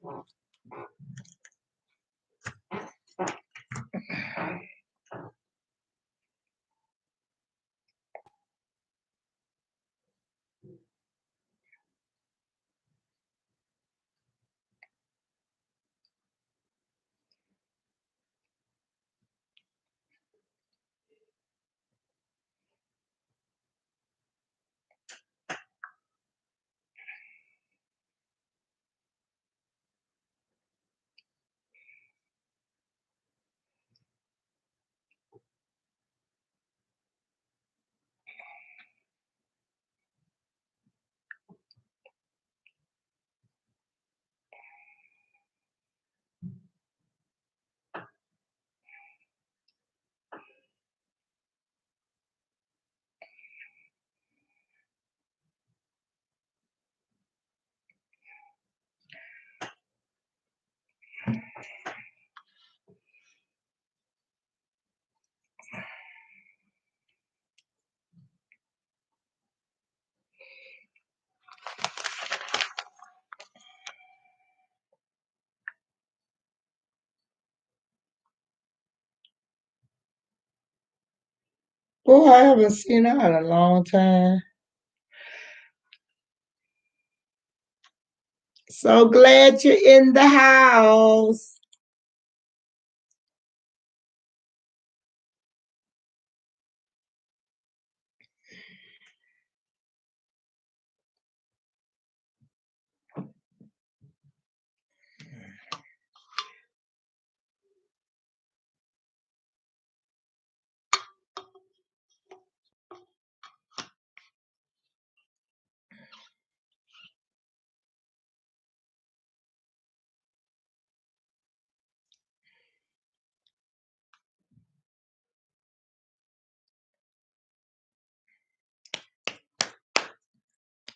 Oh, I haven't seen her in a long time. So glad you're in the house.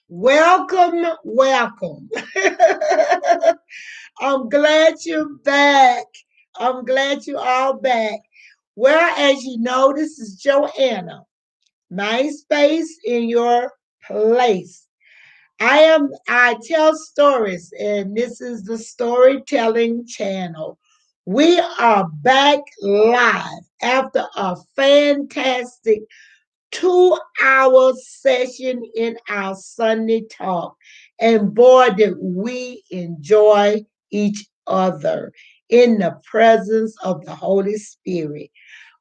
Welcome, welcome. I'm glad you're back. I'm glad you're all back. Well, as you know, this is Joanna. My space in your place. I tell stories, and this is the storytelling channel. We are back live after a fantastic 2 hour session in our Sunday talk. And boy, did we enjoy each other in the presence of the Holy Spirit.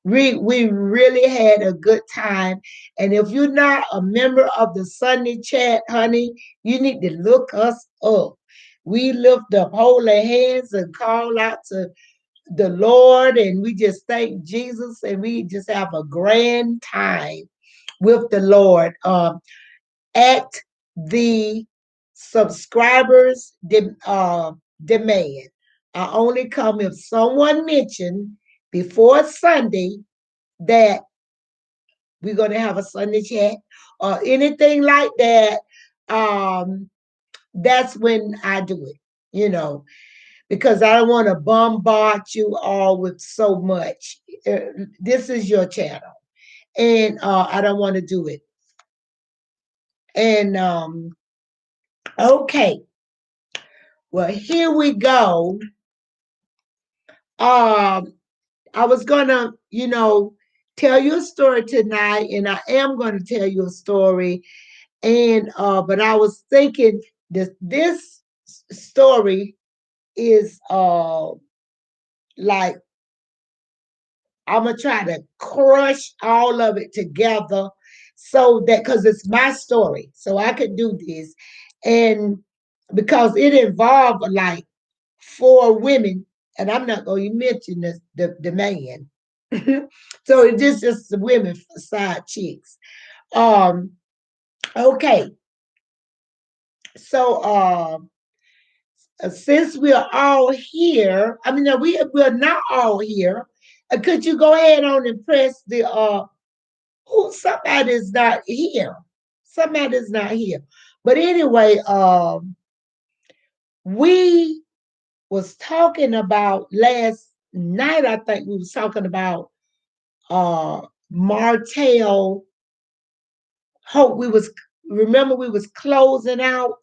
We really had a good time. And if you're not a member of the Sunday chat, honey, you need to look us up. We lift up holy hands and call out to the Lord, and we just thank Jesus, and we just have a grand time with the Lord. At the subscribers demand. I only come if someone mentioned before Sunday that we're going to have a Sunday chat or anything like that. Um, that's when I do it, you know, because I don't want to bombard you all with so much. This is your channel, and I don't want to do it. And okay, well, here we go. Um, I was gonna, tell you a story tonight, and I am gonna tell you a story. And but I was thinking this story is like I'm gonna try to crush all of it together so that because it's my story, so I could do this, and because it involved like 4 women, and I'm not going to mention the man. So it's just the women side chicks. Um, okay, so since we are all here, I mean, no, we're not all here. Could you go ahead on and press the oh, somebody's not here. Somebody's not here. But anyway, we was talking about last night. I think we was talking about Martell Hope. We was closing out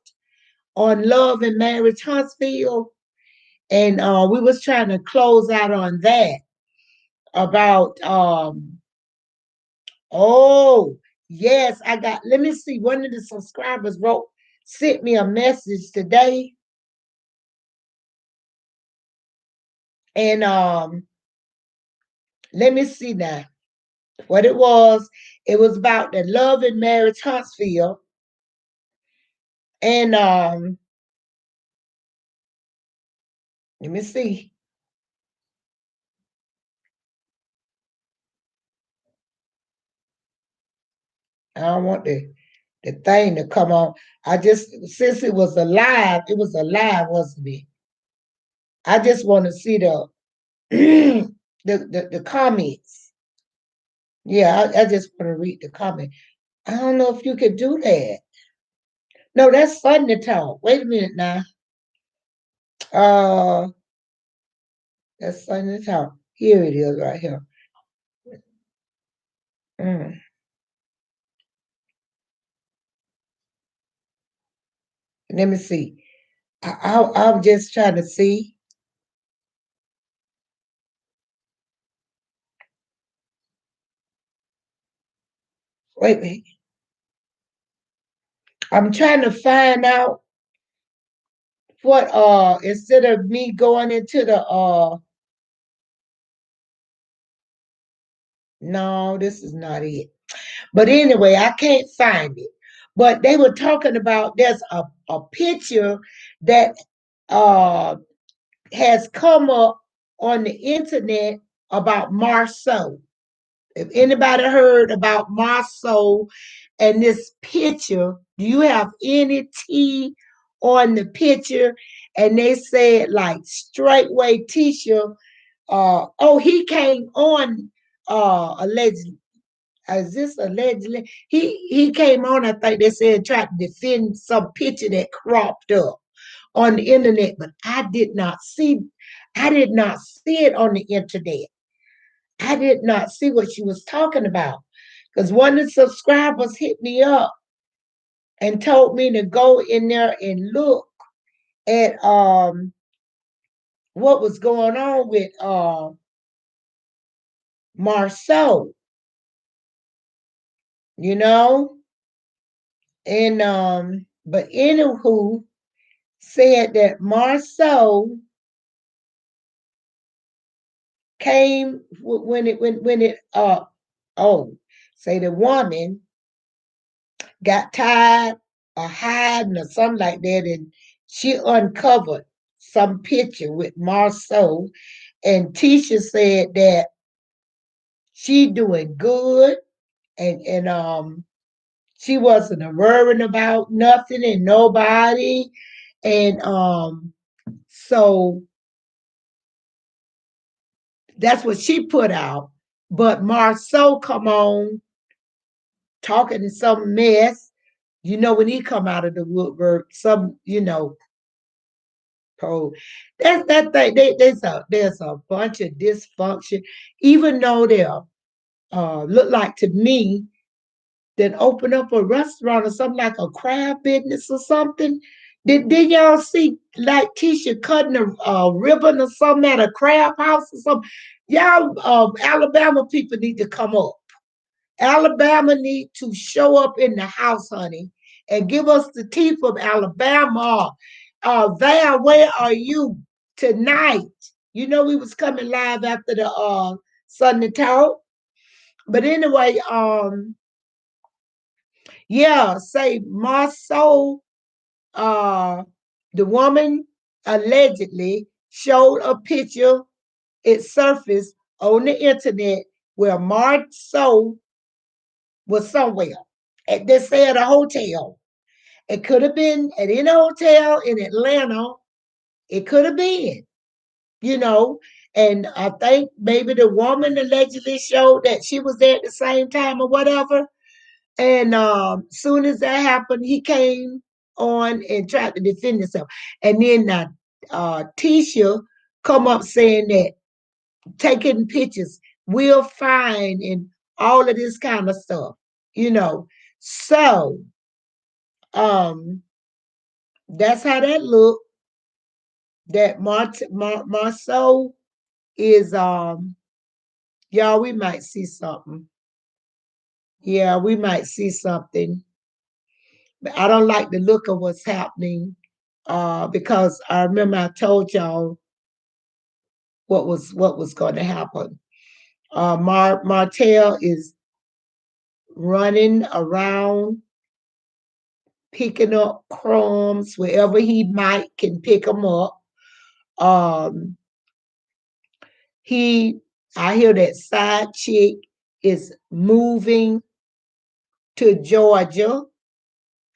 on Love and Marriage Huntsville. And we was trying to close out on that about oh yes, I got, let me see, one of the subscribers wrote, sent me a message today, and let me see now what it was. It was about the Love and Marriage Huntsville. And let me see. I don't want the thing to come on. I just, since it was a live, wasn't it? I just want to see the the comments. Yeah, I just want to read the comment. I don't know if you could do that. No, that's fun to talk. Wait a minute now. Uh, that's fun to talk. Here it is right here. Mm. Let me see. I'm just trying to see. Wait. I'm trying to find out what instead of me going into the no, this is not it. But anyway, I can't find it. But they were talking about there's a picture that uh has come up on the internet about Marceau. If anybody heard about Marceau and this picture, do you have any tea on the picture? And they said like straightway Tisha, oh, he came on allegedly. Is this allegedly? He came on, I think they said, tried to defend some picture that cropped up on the internet, but I did not see it on the internet. I did not see what she was talking about. Because one of the subscribers hit me up and told me to go in there and look at what was going on with Marceau, you know? And but anywho said that Marceau came when it oh, say the woman got tired or hiding or something like that, and she uncovered some picture with Marceau, and Tisha said that she doing good, and she wasn't worrying about nothing and nobody, and so that's what she put out. But Marceau come on talking some mess. You know, when he come out of the woodwork, some, pro. That's that thing. There's a bunch of dysfunction, even though they're look like to me that open up a restaurant or something like a crab business or something. Did y'all see like Tisha cutting a ribbon or something at a crab house or something? Y'all Alabama people need to come up. Alabama need to show up in the house, honey, and give us the tea from Alabama. Val, where are you tonight? You know we was coming live after the Sunday talk. But anyway, yeah, say Marceau, uh, the woman allegedly showed a picture, it surfaced on the internet where Marceau was somewhere. And they say at a hotel. It could have been at any hotel in Atlanta. It could have been, you know. And I think maybe the woman allegedly showed that she was there at the same time or whatever. And soon as that happened, he came on and tried to defend himself. And then Tisha come up saying that taking pictures will fine and all of this kind of stuff, you know. So um that's how that looked. that Marceau is y'all, we might see something. Yeah, we might see something. But I don't like the look of what's happening. Because I remember I told y'all what was going to happen. Martell is running around picking up crumbs wherever he might can pick them up. Um, he, I hear that side chick is moving to Georgia,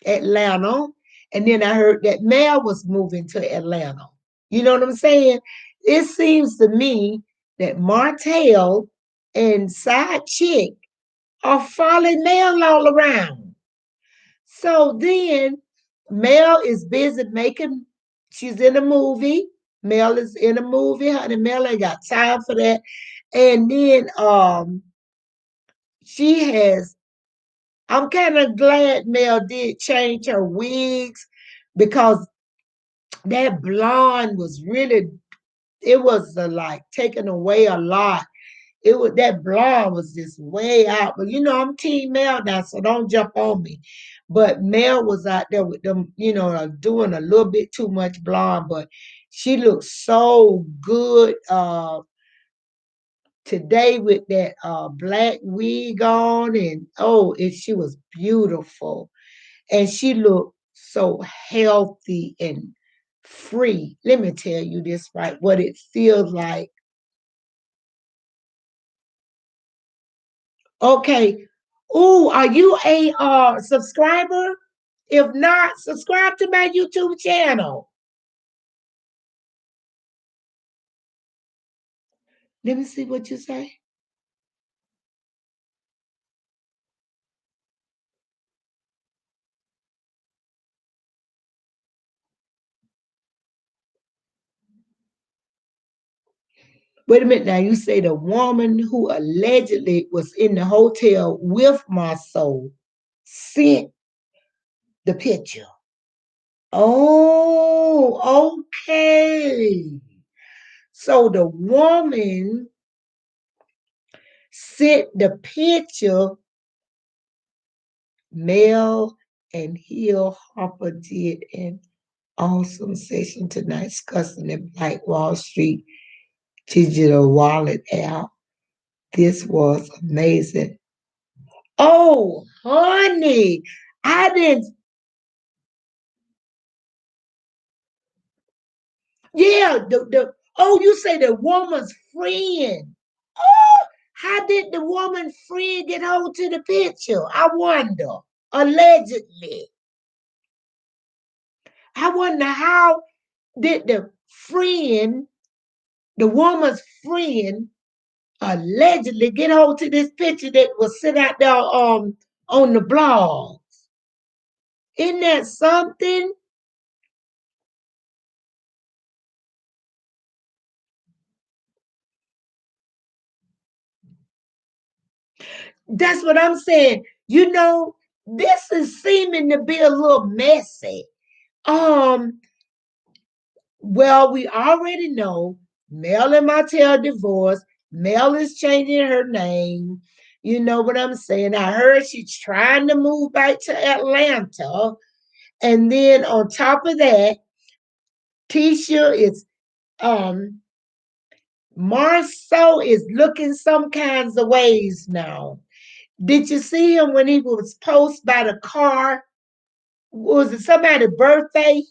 Atlanta, and then I heard that Mel was moving to Atlanta. You know what I'm saying? It seems to me that Martell and side chick are following Mel all around. So then Mel is busy making, she's in a movie. Mel is in a movie, honey. Mel ain't got time for that. And then she has, I'm kind of glad Mel did change her wigs because that blonde was really, it was like taking away a lot. It was, that blonde was just way out. But you know, I'm Team Mel now, so don't jump on me. But Mel was out there with them, doing a little bit too much blonde, but she looked so good today with that black wig on, and she was beautiful, and she looked so healthy and free. Let me tell you this, right? What it feels like. Okay. Ooh, are you a subscriber? If not, subscribe to my YouTube channel. Let me see what you say. Wait a minute now. You say the woman who allegedly was in the hotel with my soul sent the picture. Oh, okay. So the woman sent the picture. Mel and Hill Harper did an awesome session tonight discussing the Black Wall Street digital wallet app. This was amazing. Oh, honey, I didn't. Yeah, you say the woman's friend. Oh, how did the woman friend get hold to the picture? I wonder. Allegedly. I wonder how did the woman's friend, allegedly get hold to this picture that was sent out there on the blog. Isn't that something? That's what I'm saying. This is seeming to be a little messy. Um, well, we already know Mel and Martell divorced. Mel is changing her name. You know what I'm saying? I heard she's trying to move back to Atlanta. And then on top of that, Tisha is um Marceau is looking some kinds of ways now. Did you see him when he was posted by the car? Was it somebody's birthday?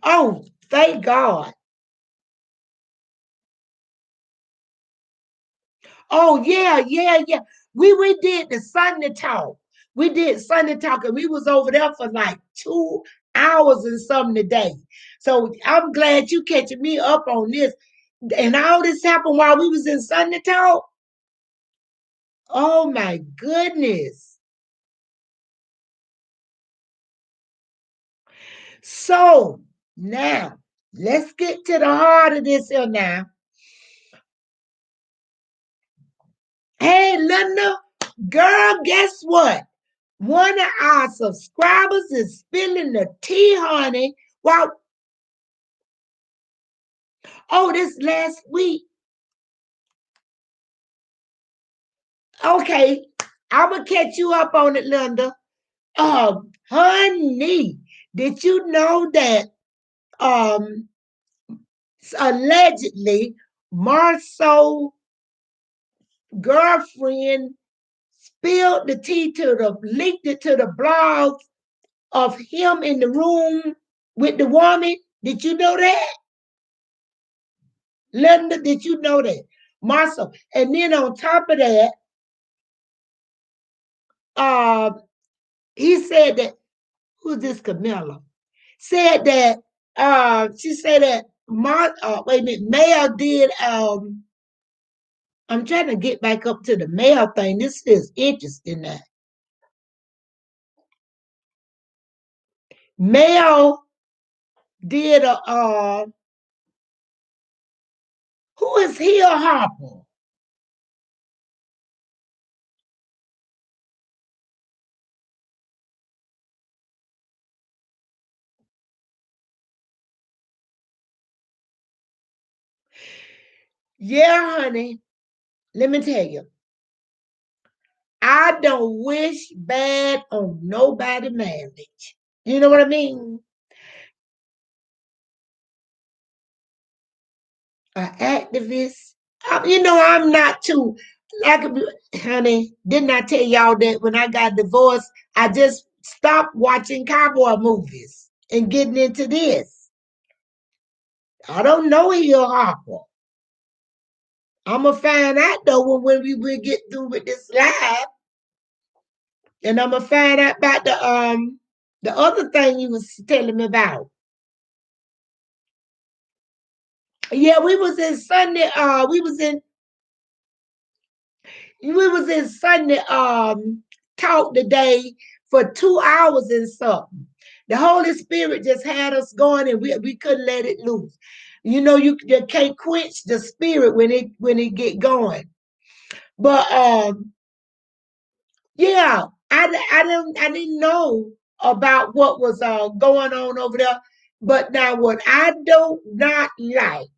Oh, thank God. Oh, yeah, yeah, yeah. We did the Sunday talk. We did Sunday talk, and we was over there for like 2 hours and something today. So I'm glad you catching me up on this. And all this happened while we was in Sunday talk. Oh my goodness. So now let's get to the heart of this here now. Hey, Linda, girl, guess what? One of our subscribers is spilling the tea, honey. Well, Oh, this last week. Okay, I'm gonna catch you up on it, Linda. Honey, did you know that um allegedly Marceau girlfriend spilled the tea to the leaked it to the blogs of him in the room with the woman? Did you know that? Linda, did you know that? Marceau. And then on top of that, uh, he said that who's this Camilla? Said that she said that wait a minute, Mel did I'm trying to get back up to the Mel thing. This is interesting now. Mel did a who is Hill Harper? Yeah, honey. Let me tell you, I don't wish bad on nobody marriage. You know what I mean? An activist. I'm not too like honey, didn't I tell y'all that when I got divorced, I just stopped watching cowboy movies and getting into this. I don't know Hill Harper. I'm gonna find out though when we will get through with this live, and I'm gonna find out about the other thing you was telling me about. Yeah, we was in Sunday. We was in Sunday talk today for 2 hours and something. The Holy Spirit just had us going, and we couldn't let it loose. You can't quench the spirit when it get going. But yeah, I didn't know about what was going on over there. But now, what I do not like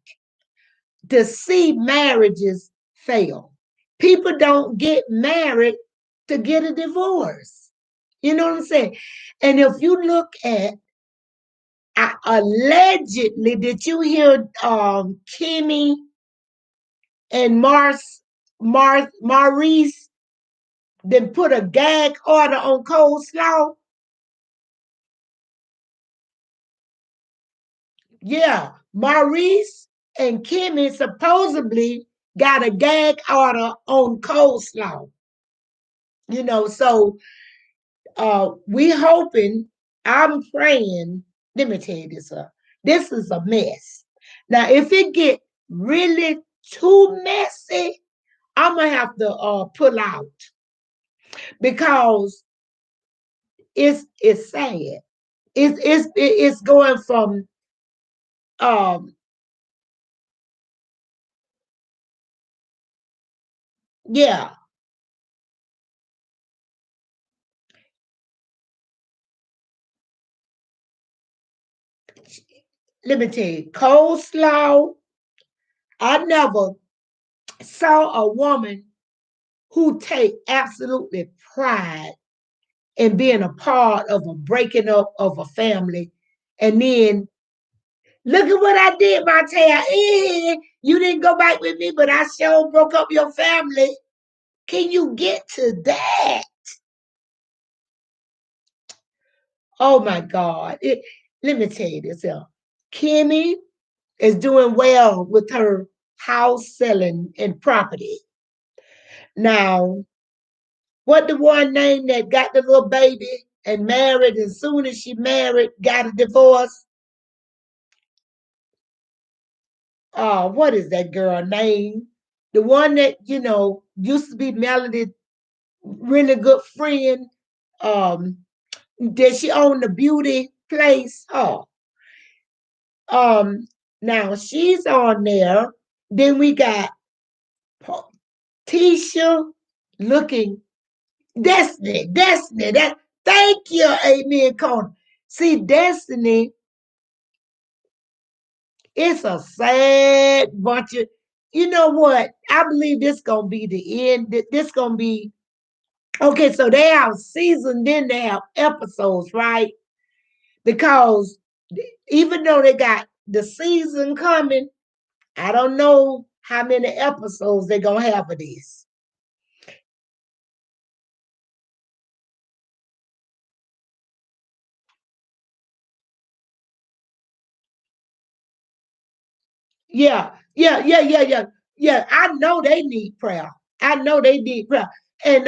to see marriages fail. People don't get married to get a divorce. You know what I'm saying? And if you look at allegedly, did you hear Kimmy and Maurice then put a gag order on coleslaw? Yeah, Maurice and Kimmy supposedly got a gag order on coleslaw. So we hoping, I'm praying. Let me tell you this, this is a mess. Now, if it get really too messy, I'm gonna have to pull out because it's sad. It's going from um yeah. Let me tell you, coleslaw. I never saw a woman who take absolutely pride in being a part of a breaking up of a family. And then look at what I did, Montel. You didn't go back with me, but I sure broke up your family. Can you get to that? Oh my God. Let me tell you this. Kimmy is doing well with her house selling and property. Now, what the one name that got the little baby and married, as soon as she married, got a divorce? What is that girl name? The one that, used to be Melody, really good friend. Did she own the beauty place? Um, now she's on there. Then we got Tisha looking Destiny. That thank you, Amen, Connor. See, Destiny It's a sad bunch of, you know what? I believe this gonna be the end. This gonna be okay. So they have season, then they have episodes, right? Because even though they got the season coming, I don't know how many episodes they're gonna have of this. Yeah, yeah, yeah, yeah, yeah, yeah. I know they need prayer. I know they need prayer. And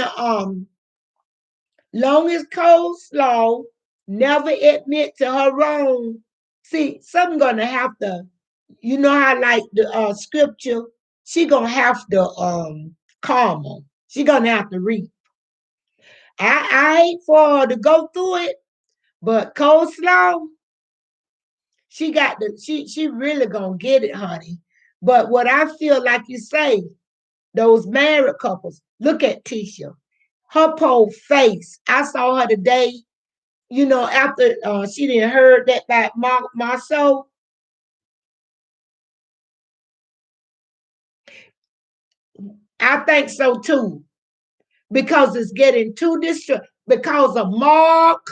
long as coleslaw never admit to her wrong, see, something gonna have to, you know how like the scripture, she gonna have to karma. She gonna have to reap. I ain't for her to go through it, but coleslaw, she really gonna get it, honey. But what I feel like you say, those married couples, look at Tisha. Her poor face. I saw her today, you know, after she didn't heard that by Marceau. I think so too, because it's getting too distracted because of Mark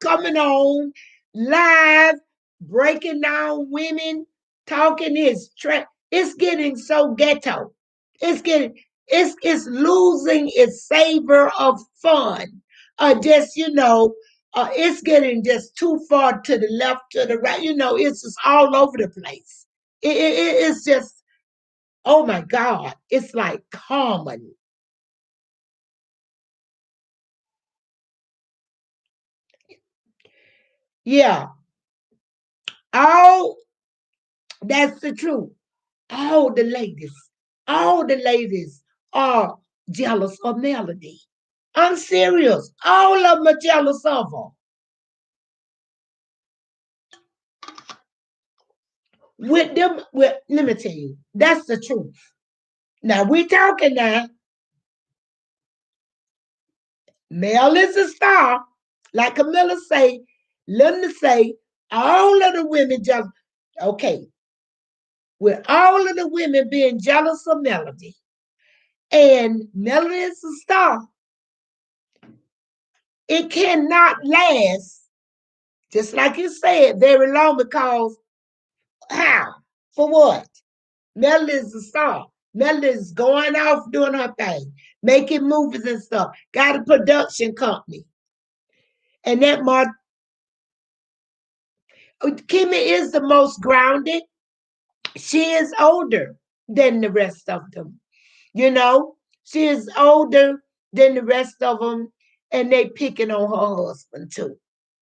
coming on live, breaking down women, talking his trash. It's getting so ghetto. It's getting it's losing its savor of fun. Just it's getting just too far to the left, to the right. You know, it's just all over the place. It's just oh my God, it's like common. Yeah, all that's the truth. all the ladies, all the ladies are jealous of Melody. I'm serious. All of them are jealous of her. With them, let me tell you, that's the truth. Now we talking now. Mel is a star. Like Camilla say, Linda say, all of the women jealous. Okay, with all of the women being jealous of Melody, and Melody is a star, it cannot last, just like you said, very long because how? For what? Melody is a star. Melody is going off doing her thing, making movies and stuff. Got a production company. And that Kimmy is the most grounded. She is older than the rest of them. You know, she is older than the rest of them, and they picking on her husband too.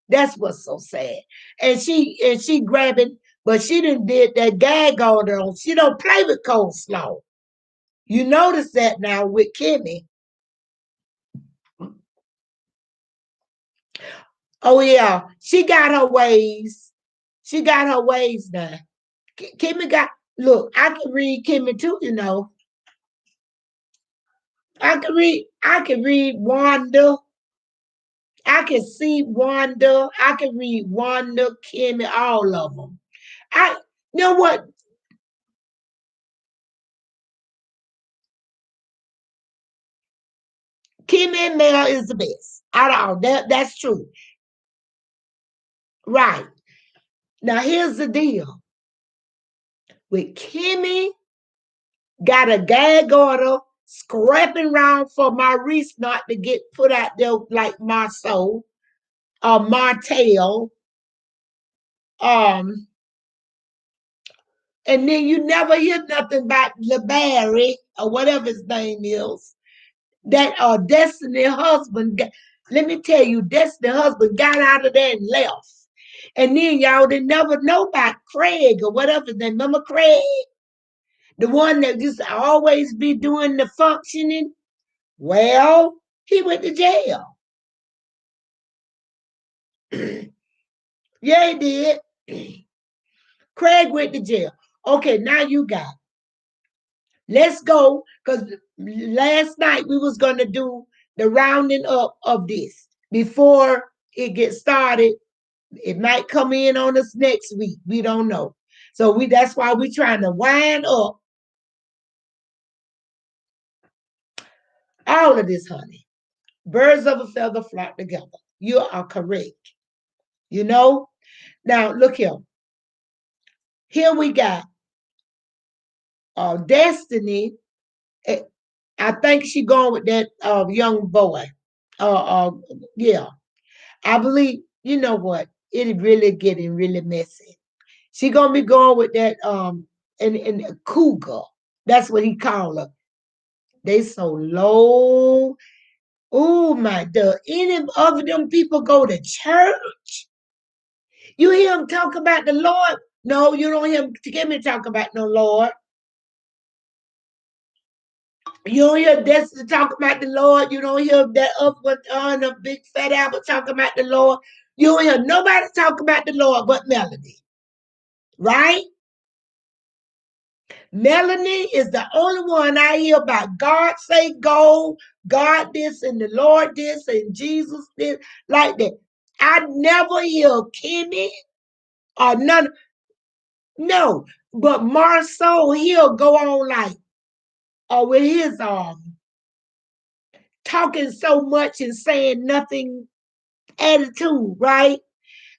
That's what's so sad. And she grabbing, but she didn't did that gag on her. She don't play with coleslaw. You notice that now with Kimmy. Oh yeah, she got her ways. She got her ways now. Kimmy got look. I can read Kimmy too. You know, I can read. I can read Wanda. I can see Wanda. I can read Wanda, Kimmy, all of them. I you know what? Kimmy and Mel is the best. Out of all that's true. Right. Now here's the deal. With Kimmy, got a gag order scrapping around for Maurice not to get put out there like Marceau or Martell. Um, and then you never hear nothing about LeBarry or whatever his name is. That Destiny husband let me tell you, Destiny husband got out of there and left. And then y'all didn't never know about Craig or whatever his name. Remember Craig? The one that used to always be doing the functioning. Well, he went to jail. Yeah, he did. Craig went to jail. Okay, now you got. Let's go because last night we was gonna do the rounding up of this before it gets started. It might come in on us next week. We don't know. So that's why we're trying to wind up all of this, honey. Birds of a feather flock together. You are correct. You know? Now look here. Here we got Destiny. eh, I think she going with that young boy. Uh, uh, yeah. I believe, you know what? It really getting really messy. She gonna be going with that and cougar. That's what he call her. They so low. Oh my God. Any of them people go to church? You hear them talk about the Lord? No, you don't hear me talk about no Lord. You don't hear Destiny talk about the Lord. You don't hear that up with on the big fat apple talking about the Lord. You don't hear nobody talk about the Lord but Melanie. Right? Melanie is the only one I hear about God say go, God this, and the Lord this, and Jesus this, like that. I never hear Kimmy or none. No, but Marceau, he'll go on like, with his talking so much and saying nothing attitude, right?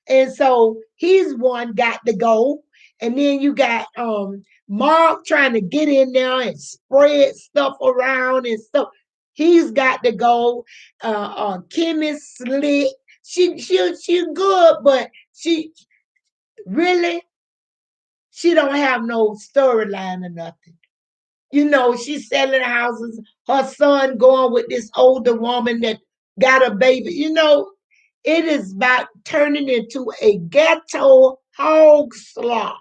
And so he's one got to go. And then you got Mark trying to get in there and spread stuff around and stuff. He's got to go. Kim is slick. She good, but really she don't have no storyline or nothing. You know, she's selling houses. Her son going with this older woman that got a baby. You know, it is about turning into a ghetto hog slop.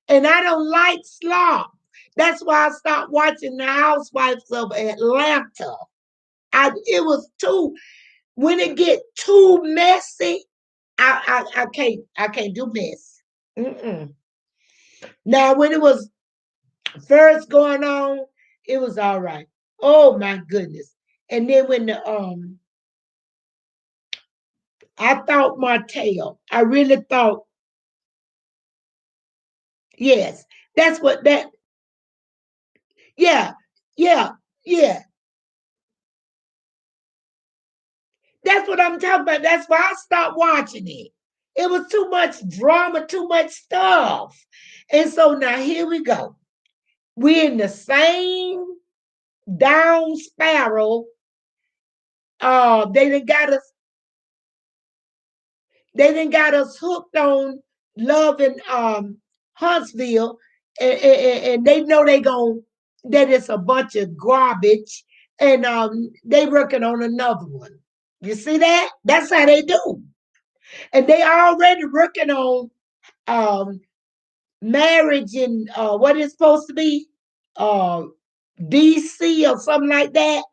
And I don't like slop. That's why I stopped watching the Housewives of Atlanta. It was too when it get too messy. I can't do mess. Mm-mm. Now when it was first going on, it was all right. Oh my goodness! And then when I thought Martell, I really thought yes, that's what that yeah, yeah, yeah. That's what I'm talking about. That's why I stopped watching it. It was too much drama, too much stuff. And so now here we go. We're in the same down spiral. They done got us, hooked on love in Huntsville, and they know that it's a bunch of garbage, and they working on another one. You see that? That's how they do. And they already working on um, marriage in what it's supposed to be, uh, DC or something like that.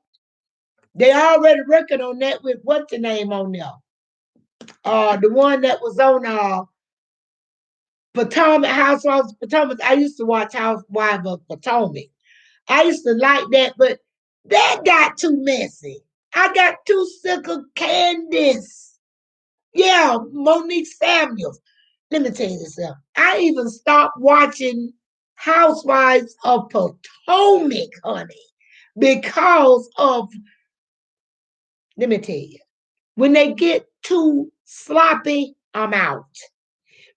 They already working on that with what's the name on there? The one that was on Potomac Housewives of Potomac. I used to watch Housewives of Potomac. I used to like that, but that got too messy. I got too sick of Candace. Yeah, Monique Samuels. Let me tell you this. I even stopped watching Housewives of Potomac, honey, because of, let me tell you, when they get too sloppy, I'm out.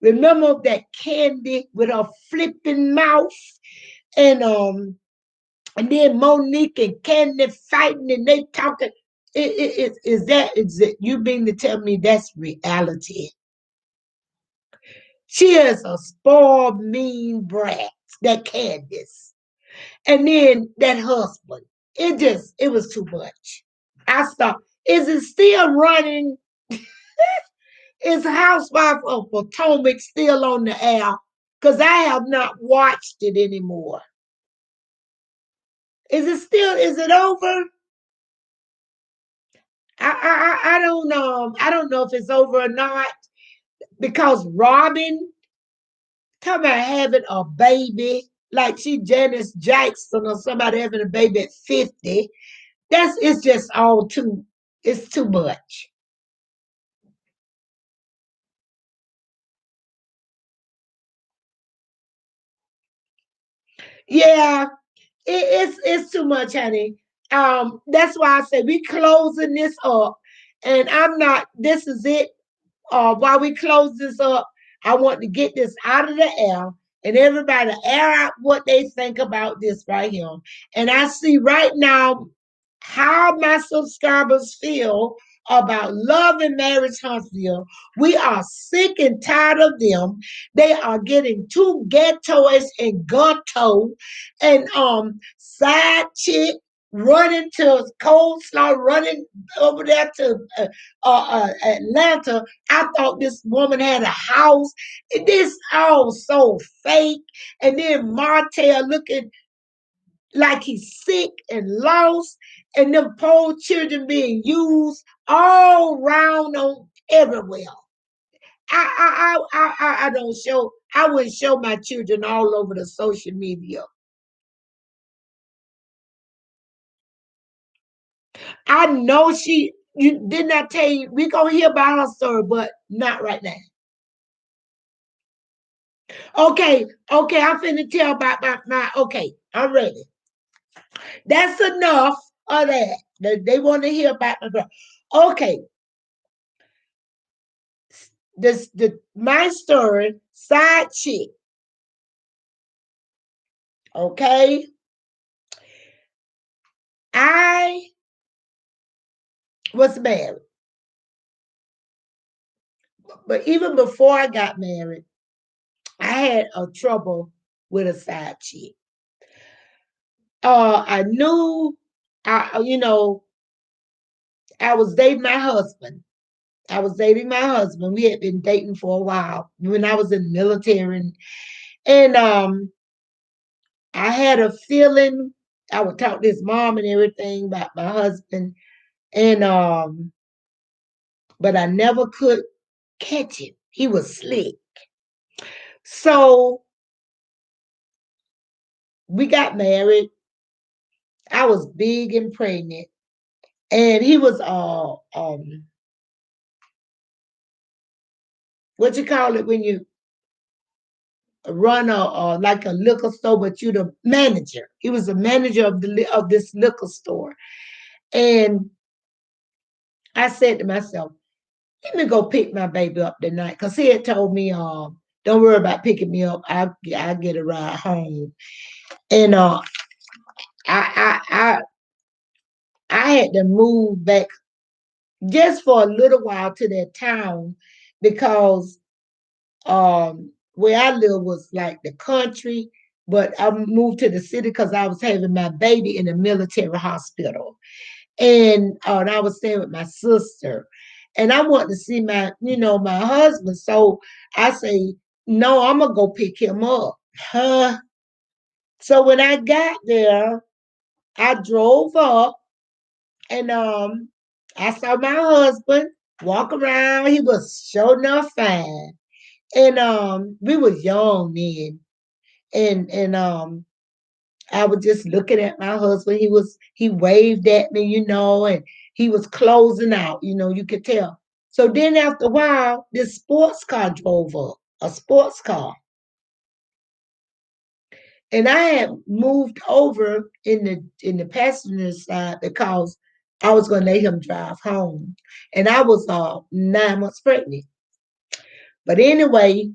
Remember that Candy with her flipping mouth and then Monique and Candy fighting and they talking. Is it you mean to tell me that's reality? She is a spoiled, mean brat, that Candace. And then that husband. It was too much. I stopped. Is it still running? Is Housewife of Potomac still on the air? Because I have not watched it anymore. Is it over? I don't know. I don't know if it's over or not. Because Robin, talking about having a baby, like she Janice Jackson or somebody having a baby at 50. It's just all too, it's too much. Yeah, it's too much, honey. That's why I say we closing this up, and I'm not. This is it. While we close this up, I want to get this out of the air and everybody air out what they think about this right here. And I see right now how my subscribers feel about Love and Marriage Huntsville. We are sick and tired of them. They are getting too ghettoish and ghetto and side chick running to coleslaw, running over there to Atlanta. I thought this woman had a house. This all so fake. And then Martell looking like he's sick and lost, and them poor children being used all round on everywhere. I don't show. I wouldn't show my children all over the social media. I know she. You did not tell you. We gonna hear about her story, but not right now. Okay, okay. I'm finna tell about my. Okay, I'm ready. That's enough of that. They want to hear about my girl. Okay, this the my story. Side chick. Okay, I was married, but even before I got married, I had a trouble with a side chick. I knew, I was dating my husband. I was dating my husband. We had been dating for a while when I was in the military, and I had a feeling. I would talk to his mom and everything about my husband, and but I never could catch him. He was slick. So we got married. I was big and pregnant, and he was what you call it when you run like a liquor store, but you the manager. He was the manager of of this liquor store, and I said to myself, "Let me go pick my baby up tonight," because he had told me, "Don't worry about picking me up. I get a ride home." And I I I I had to move back just for a little while to that town because where I live was like the country, but I moved to the city because I was having my baby in a military hospital. And I was staying with my sister. And I wanted to see my husband. So I say, no, I'm gonna go pick him up. Huh? So when I got there, I drove up and I saw my husband walk around. He was sure enough fine. And we was young then. And I was just looking at my husband. He waved at me, and he was closing out, you could tell. So then after a while, this sports car drove up, a sports car. And I had moved over in the passenger side because I was gonna let him drive home. And I was 9 months pregnant. But anyway,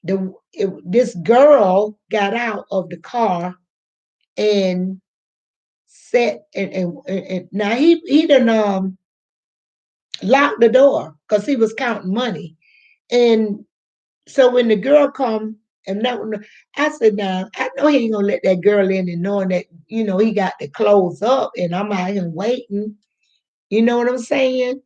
this girl got out of the car and sat and now he done locked the door because he was counting money. And so when the girl come and I said, now I know he ain't gonna let that girl in and knowing that, he got the clothes up and I'm out here waiting. You know what I'm saying?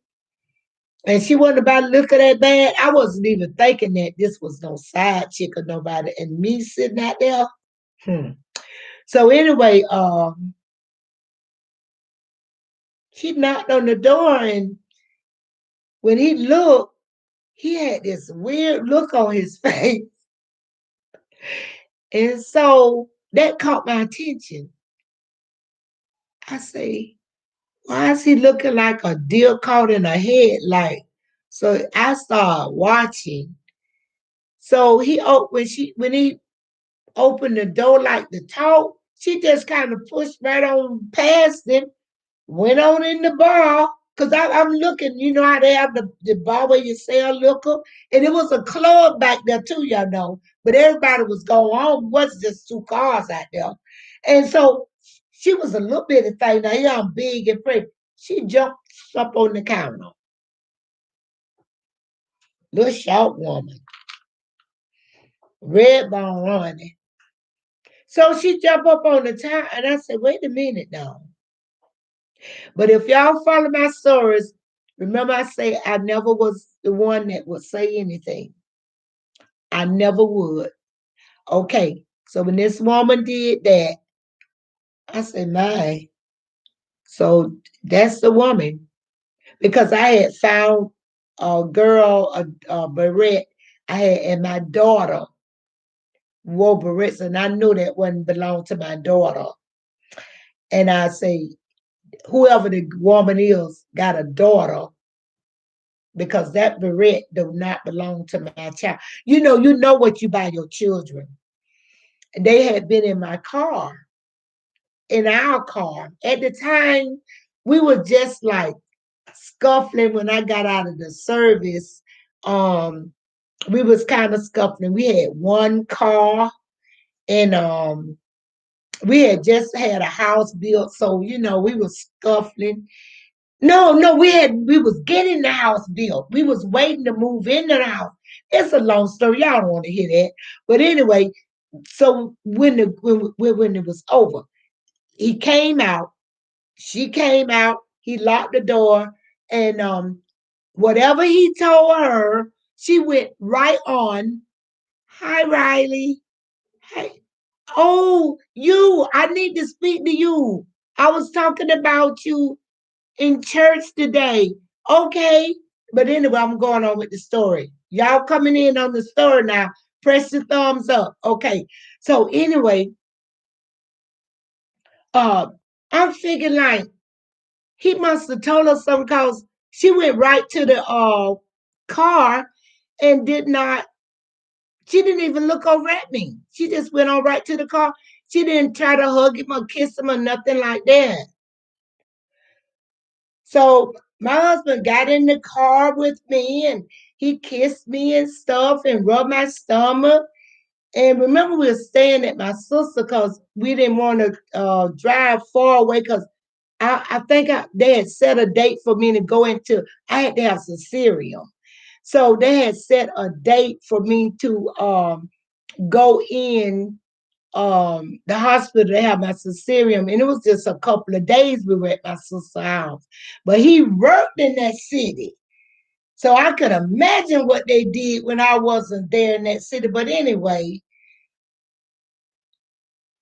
And she wasn't about to look at that bad. I wasn't even thinking that this was no side chick or nobody. And me sitting out there. Hmm. So anyway, she knocked on the door, and when he looked, he had this weird look on his face. And so that caught my attention. I say, why is he looking like a deer caught in a headlight? So I started watching. So when he opened the door like to talk. She just kind of pushed right on past him, went on in the bar. Cause I'm looking, you know how they have the bar where you sell liquor, and it was a club back there too, y'all know. But everybody was going home. It wasn't just two cars out there, and so she was a little bitty thing. Now, yeah, I'm big and pretty. She jumped up on the counter, little short woman, red bone running. So she jumped up on the top, and I said, "Wait a minute now." But if y'all follow my stories, remember I say I never was the one that would say anything. I never would. Okay. So when this woman did that, I said, my. So that's the woman. Because I had found a girl, a beret. I had, and my daughter wore berets, and I knew that wouldn't belong to my daughter. And I say, whoever the woman is got a daughter because that beret do not belong to my child. You know what you buy your children. And they had been in my car, in our car. At the time, we were just like scuffling when I got out of the service. We was kind of scuffling. We had one car and we had just had a house built, so we was scuffling. No, we was getting the house built. We was waiting to move into the house. It's a long story. Y'all don't want to hear that. But anyway, so when it was over, he came out, she came out, he locked the door, and whatever he told her, she went right on. Hi, Riley. Hey. Oh, I need to speak to you. I was talking about you in church today. Okay. But anyway, I'm going on with the story. Y'all coming in on the story now. Press the thumbs up. Okay. So anyway, uh, I'm thinking like he must have told us something because she went right to the car and she didn't even look over at me. She just went on right to the car. She didn't try to hug him or kiss him or nothing like that. So my husband got in the car with me and he kissed me and stuff and rubbed my stomach. And remember, we were staying at my sister because we didn't want to drive far away because I think they had set a date for me to go into. I had to have cesarean, so they had set a date for me to go in the hospital to have my cesarean, and it was just a couple of days we were at my sister's house. But he worked in that city. So I could imagine what they did when I wasn't there in that city. But anyway,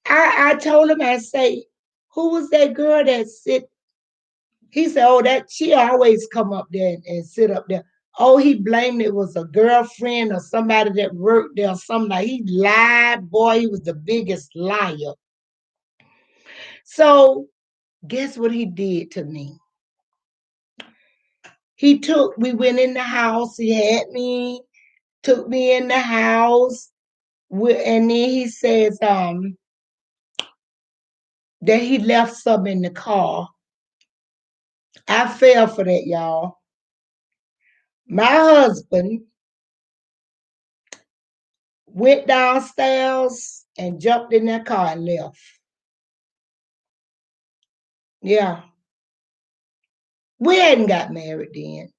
I told him, I say, who was that girl that sit? He said, oh, that she always come up there and sit up there. Oh, he blamed it was a girlfriend or somebody that worked there or something. Like he lied, boy, he was the biggest liar. So guess what he did to me? We went in the house, he had me, took me in the house, and then he says that he left something in the car. I fell for that, y'all. My husband went downstairs and jumped in that car and left. Yeah. We hadn't got married then.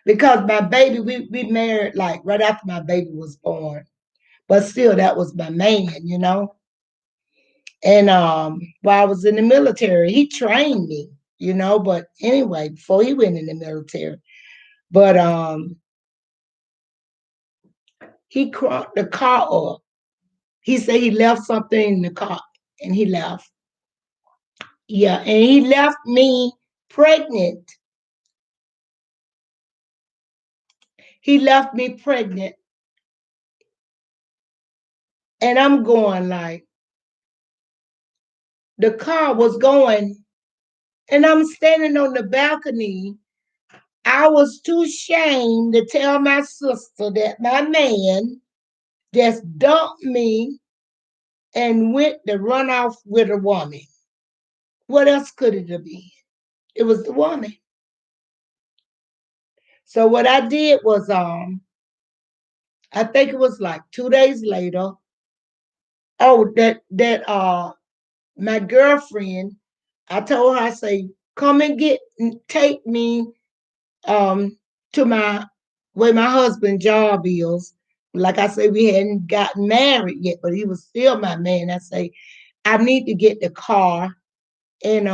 Because my baby, we married like right after my baby was born. But still, that was my man. And while I was in the military, he trained me. But anyway, before he went in the military. But he cranked the car up. He said he left something in the car and he left. Yeah, and he left me pregnant. He left me pregnant. And I'm going like, the car was going, and I'm standing on the balcony. I was too ashamed to tell my sister that my man just dumped me and went to run off with a woman. What else could it have been? It was the woman. So what I did was I think it was like 2 days later. Oh, that my girlfriend, I told her, I say, come and take me um to my where my husband's job is. Like I said, we hadn't gotten married yet, but he was still my man. I say, I need to get the car, and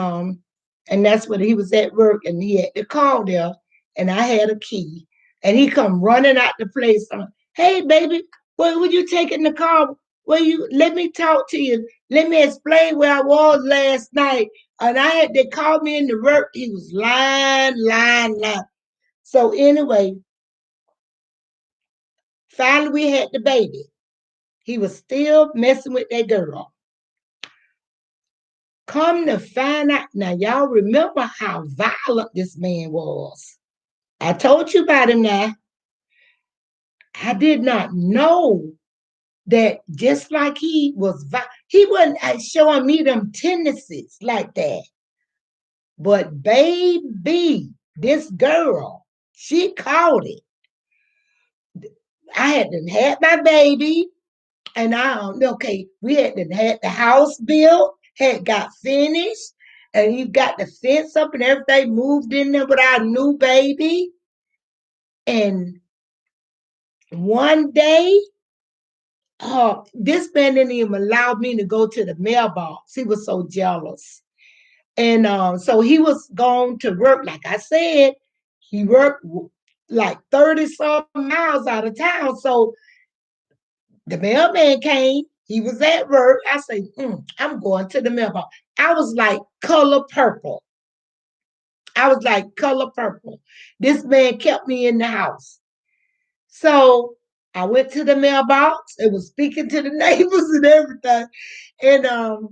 and that's when he was at work and he had the car there, and I had a key. And he come running out the place. Hey baby, where would you taking the car? Well, you let me talk to you. Let me explain where I was last night. And they called me in the work. He was lying. So anyway, finally we had the baby. He was still messing with that girl. Come to find out, now y'all remember how violent this man was. I told you about him now. I did not know that just like he wasn't showing me them tendencies like that. But baby, this girl, she caught it. I had my baby. And okay, we had the house built, had got finished, and you got the fence up and everything moved in there with our new baby. And one day, this man didn't even allow me to go to the mailbox. He was so jealous. And so he was going to work. Like I said, he worked like 30 some miles out of town. So the mailman came. He was at work. I said, I'm going to the mailbox. I was like color purple. I was like color purple. This man kept me in the house. So I went to the mailbox. It was speaking to the neighbors and everything. And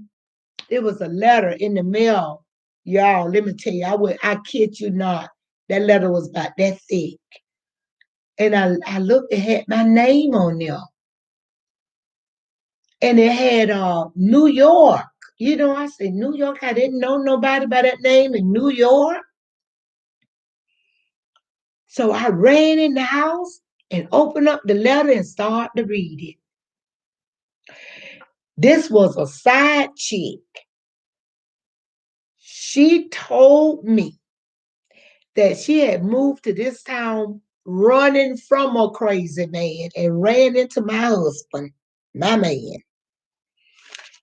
it was a letter in the mail. Y'all, let me tell you, I kid you not. That letter was about that thick. And I looked, it had my name on there. And it had New York. I said, New York, I didn't know nobody by that name in New York. So I ran in the house and opened up the letter and started to read it. This was a side chick. She told me that she had moved to this town running from a crazy man and ran into my husband, my man.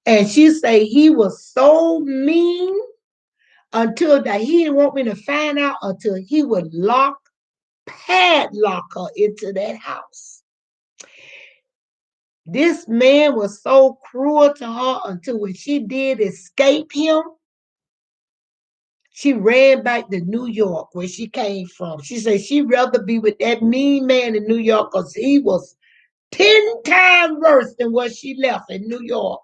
And she said he was so mean until that he didn't want me to find out until he would padlock her into that house. This man was so cruel to her until when she did escape him, she ran back to New York where she came from. She said she'd rather be with that mean man in New York because he was 10 times worse than what she left in New York.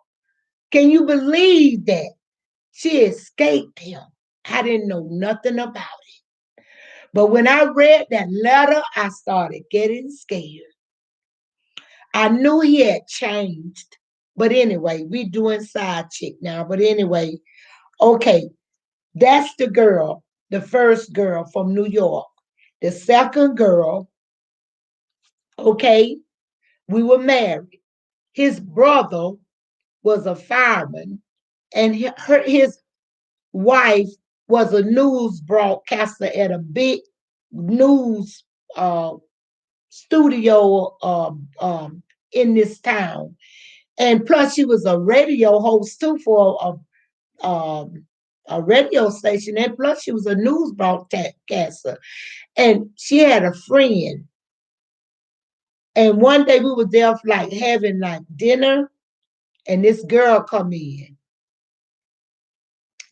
Can you believe that? She escaped him. I didn't know nothing about it. But when I read that letter, I started getting scared. I knew he had changed. But anyway, we doing side chick now. But anyway, okay, that's the girl, the first girl from New York. The second girl, okay, we were married. His brother was a fireman, and his wife was a news broadcaster at a big news studio in this town. And plus, she was a radio host too for a radio station. And plus, she was a news broadcaster. And she had a friend. And one day we were there for like having like dinner, and this girl come in.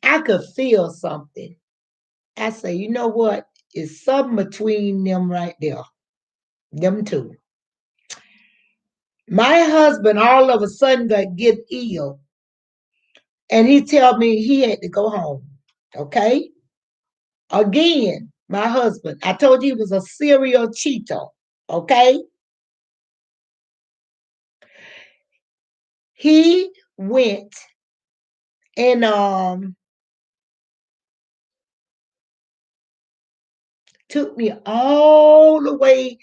I could feel something. I say, you know what? It's something between them right there. Them two. My husband all of a sudden got get ill. And he tell me he had to go home. Okay? Again, my husband. I told you he was a serial cheater. Okay? He went and took me all the way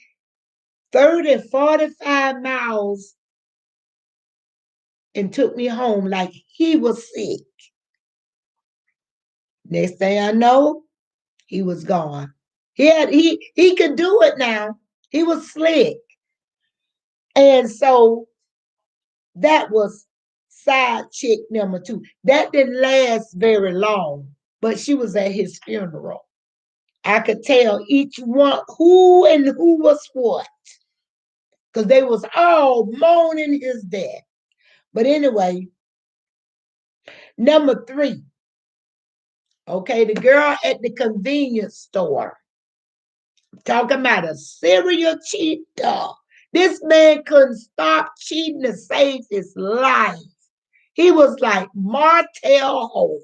30, 45 miles and took me home like he was sick. Next thing I know, he was gone. He could do it now. He was slick. And so that was side chick number two. That didn't last very long, but she was at his funeral. I could tell each one who was what, because they was all mourning his death. But anyway, number three, okay, the girl at the convenience store. Talking about a serial cheater. This man couldn't stop cheating to save his life. He was like Martell Holt.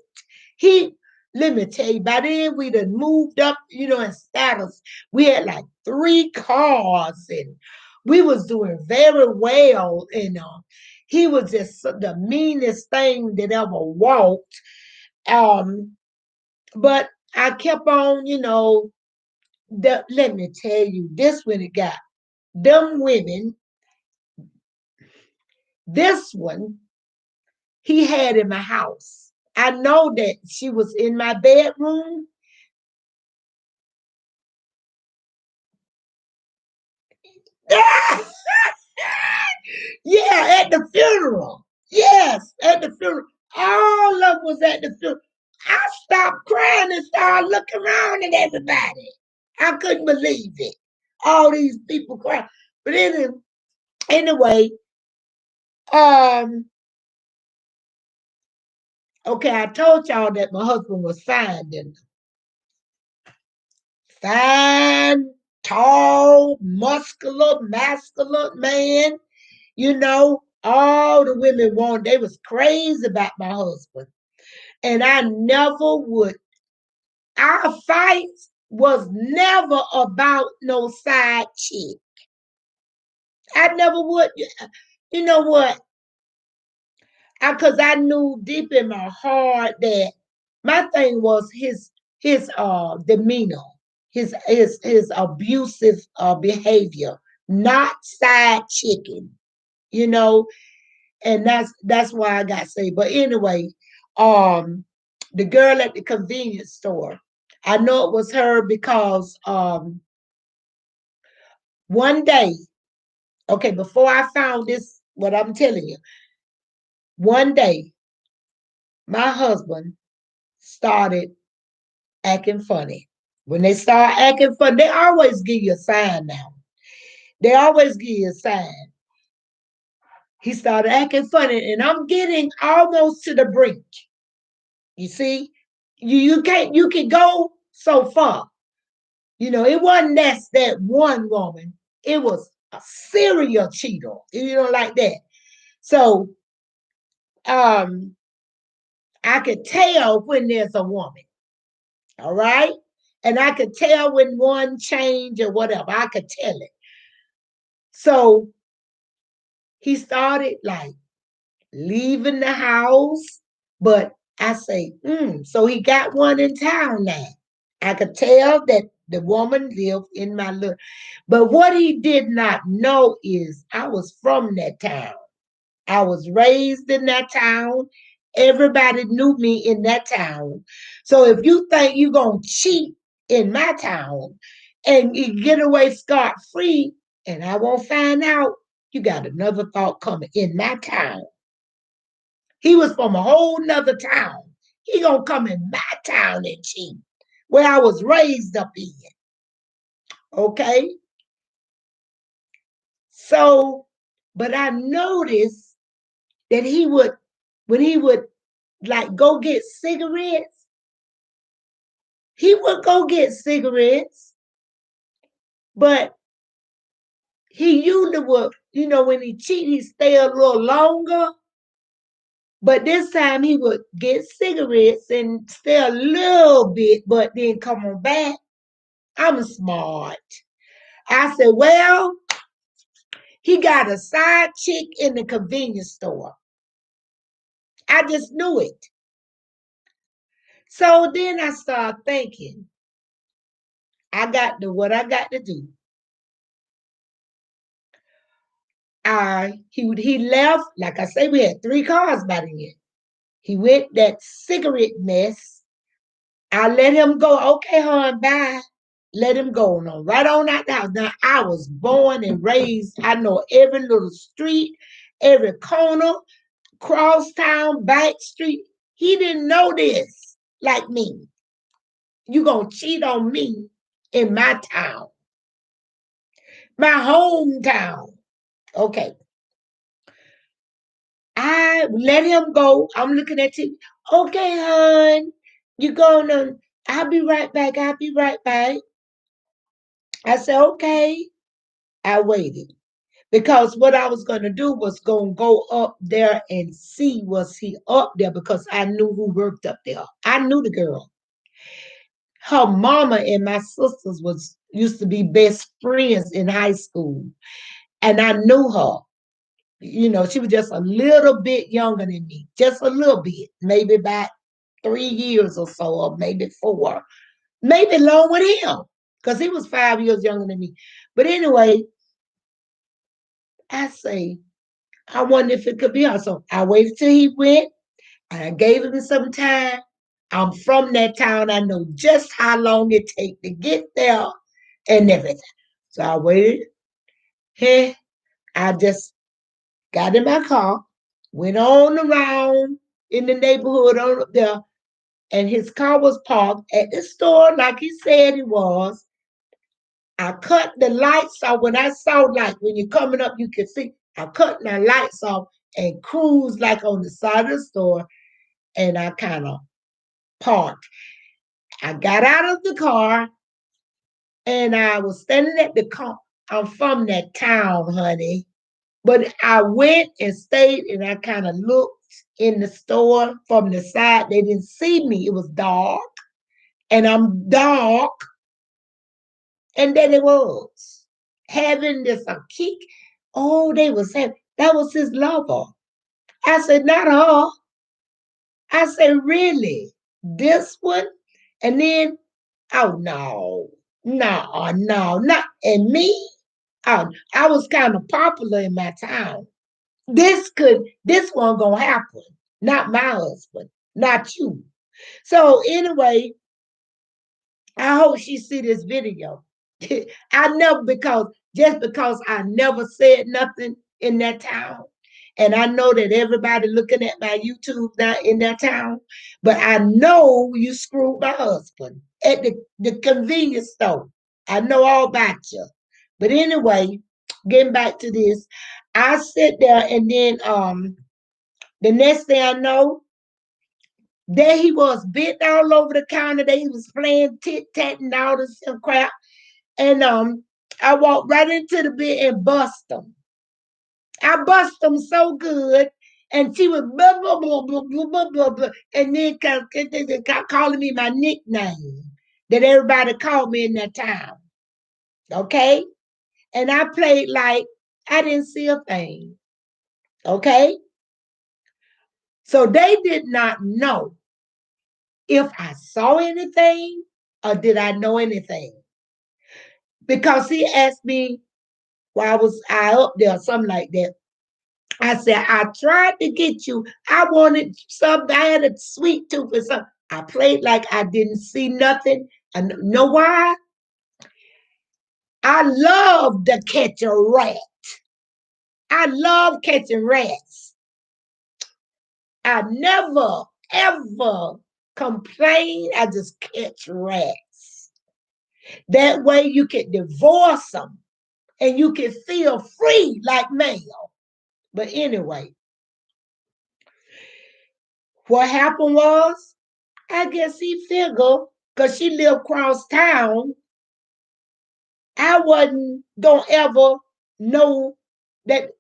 He, let me tell you, by then we done moved up, in status. We had like 3 cars and we was doing very well. And he was just the meanest thing that ever walked. But I kept on, let me tell you, this when it got them women, this one he had in my house. I know that she was in my bedroom. Yeah, at the funeral. Yes, at the funeral. All of was at the funeral. I stopped crying and started looking around at everybody. I couldn't believe it. All these people crying. But anyway, um, okay, I told y'all that my husband was fine, didn't I? Fine, tall, muscular, masculine man. All the women wanted, they was crazy about my husband. And I never would, our fights was never about no side chick. I never would, you know what? Because I knew deep in my heart that my thing was his demeanor, his abusive behavior, not side chicken, you know, and that's why I got saved. But anyway, the girl at the convenience store, I know it was her because one day, okay, before I found this, what I'm telling you, one day my husband started acting funny. When they start acting funny, they always give you a sign now. They always give you a sign. He started acting funny, and I'm getting almost to the brink. You see, you can go so far. It wasn't that one woman. It was a serial cheater, like that. So um I could tell when there's a woman, all right? And I could tell when one changed or whatever. I could tell it. So he started like leaving the house, but I say, so he got one in town now. I could tell that the woman lived in my little, but what he did not know is I was from that town. I was raised in that town. Everybody knew me in that town. So if you think you're going to cheat in my town and you get away scot free and I won't find out, you got another thought coming in my town. He was from a whole nother town. He gonna come in my town and cheat, where I was raised up in. Okay. So, but I noticed that when he would like go get cigarettes, he would go get cigarettes, but he usually would, when he cheat, he stay a little longer. But this time he would get cigarettes and stay a little bit, but then come on back. I'm smart. I said, well, he got a side chick in the convenience store. I just knew it. So then I started thinking, I got to what I got to do. He left, like I say, we had 3 cars by the end. He went that cigarette mess. I let him go. Okay, hon, bye. Let him go on right on out the house. Now I was born and raised. I know every little street, every corner, cross town, back street. He didn't know this like me. You gonna cheat on me in my town, my hometown. Okay. I let him go. I'm looking at you. Okay, hon. You gonna I'll be right back. I'll be right back. I said, okay. I waited. Because what I was gonna do was gonna go up there and see was he up there because I knew who worked up there. I knew the girl. Her mama and my sisters was used to be best friends in high school. And I knew her. She was just a little bit younger than me, just a little bit, maybe about 3 years or so, or maybe 4, maybe longer with him, because he was 5 years younger than me. But anyway, I say, I wonder if it could be her. So I waited till he went, and I gave him some time. I'm from that town. I know just how long it takes to get there and everything. So I waited. Hey, I just got in my car, went on around in the neighborhood on up there, and his car was parked at the store like he said it was. I cut the lights off. When I saw, like, when you're coming up, you can see, I cut my lights off and cruised like on the side of the store, and I kind of parked. I got out of the car, and I was standing at the car. I'm from that town, honey. But I went and stayed, and I kind of looked in the store from the side. They didn't see me. It was dark, and I'm dark. And then it was having this a kick. Oh, they was having, that was his lover. I said, not her. I said, really? This one? And then, oh no, no, not and me. Oh, I was kind of popular in my town. This one gonna happen. Not my husband, not you. So anyway, I hope she see this video. I never because I never said nothing in that town. And I know that everybody looking at my YouTube now in that town, but I know you screwed my husband at the convenience store. I know all about you. But anyway, getting back to this, I sit there and then the next thing I know, there he was bent all over the counter. There he was playing tit-tat and all this crap. And I walked right into the bed and bust him. I bust him so good. And she was blah, blah, blah, blah, blah, blah, blah, blah. And then calling me my nickname that everybody called me in that town. Okay? And I played like I didn't see a thing. Okay? So they did not know if I saw anything or did I know anything. Because he asked me why was I up there, something like that. I said, I tried to get you. I wanted something. I had a sweet tooth or something. I played like I didn't see nothing. And know why? I love to catch a rat. I love catching rats. I never, ever complain. I just catch rats. That way you can divorce them and you can feel free like male. But anyway, what happened was, I guess he figured, because she lived across town, I wasn't going to ever know that,